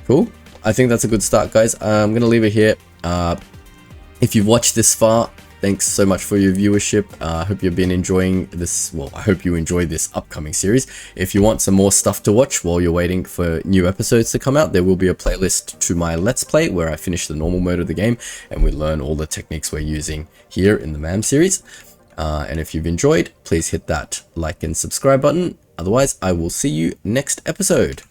Cool. I think that's a good start, guys. I'm gonna leave it here. If you've watched this far, thanks so much for your viewership. I hope you've been enjoying this. Well, I hope you enjoy this upcoming series. If you want some more stuff to watch while you're waiting for new episodes to come out, there will be a playlist to my Let's Play where I finish the normal mode of the game and we learn all the techniques we're using here in the MAM series. And if you've enjoyed, please hit that like and subscribe button. Otherwise, I will see you next episode.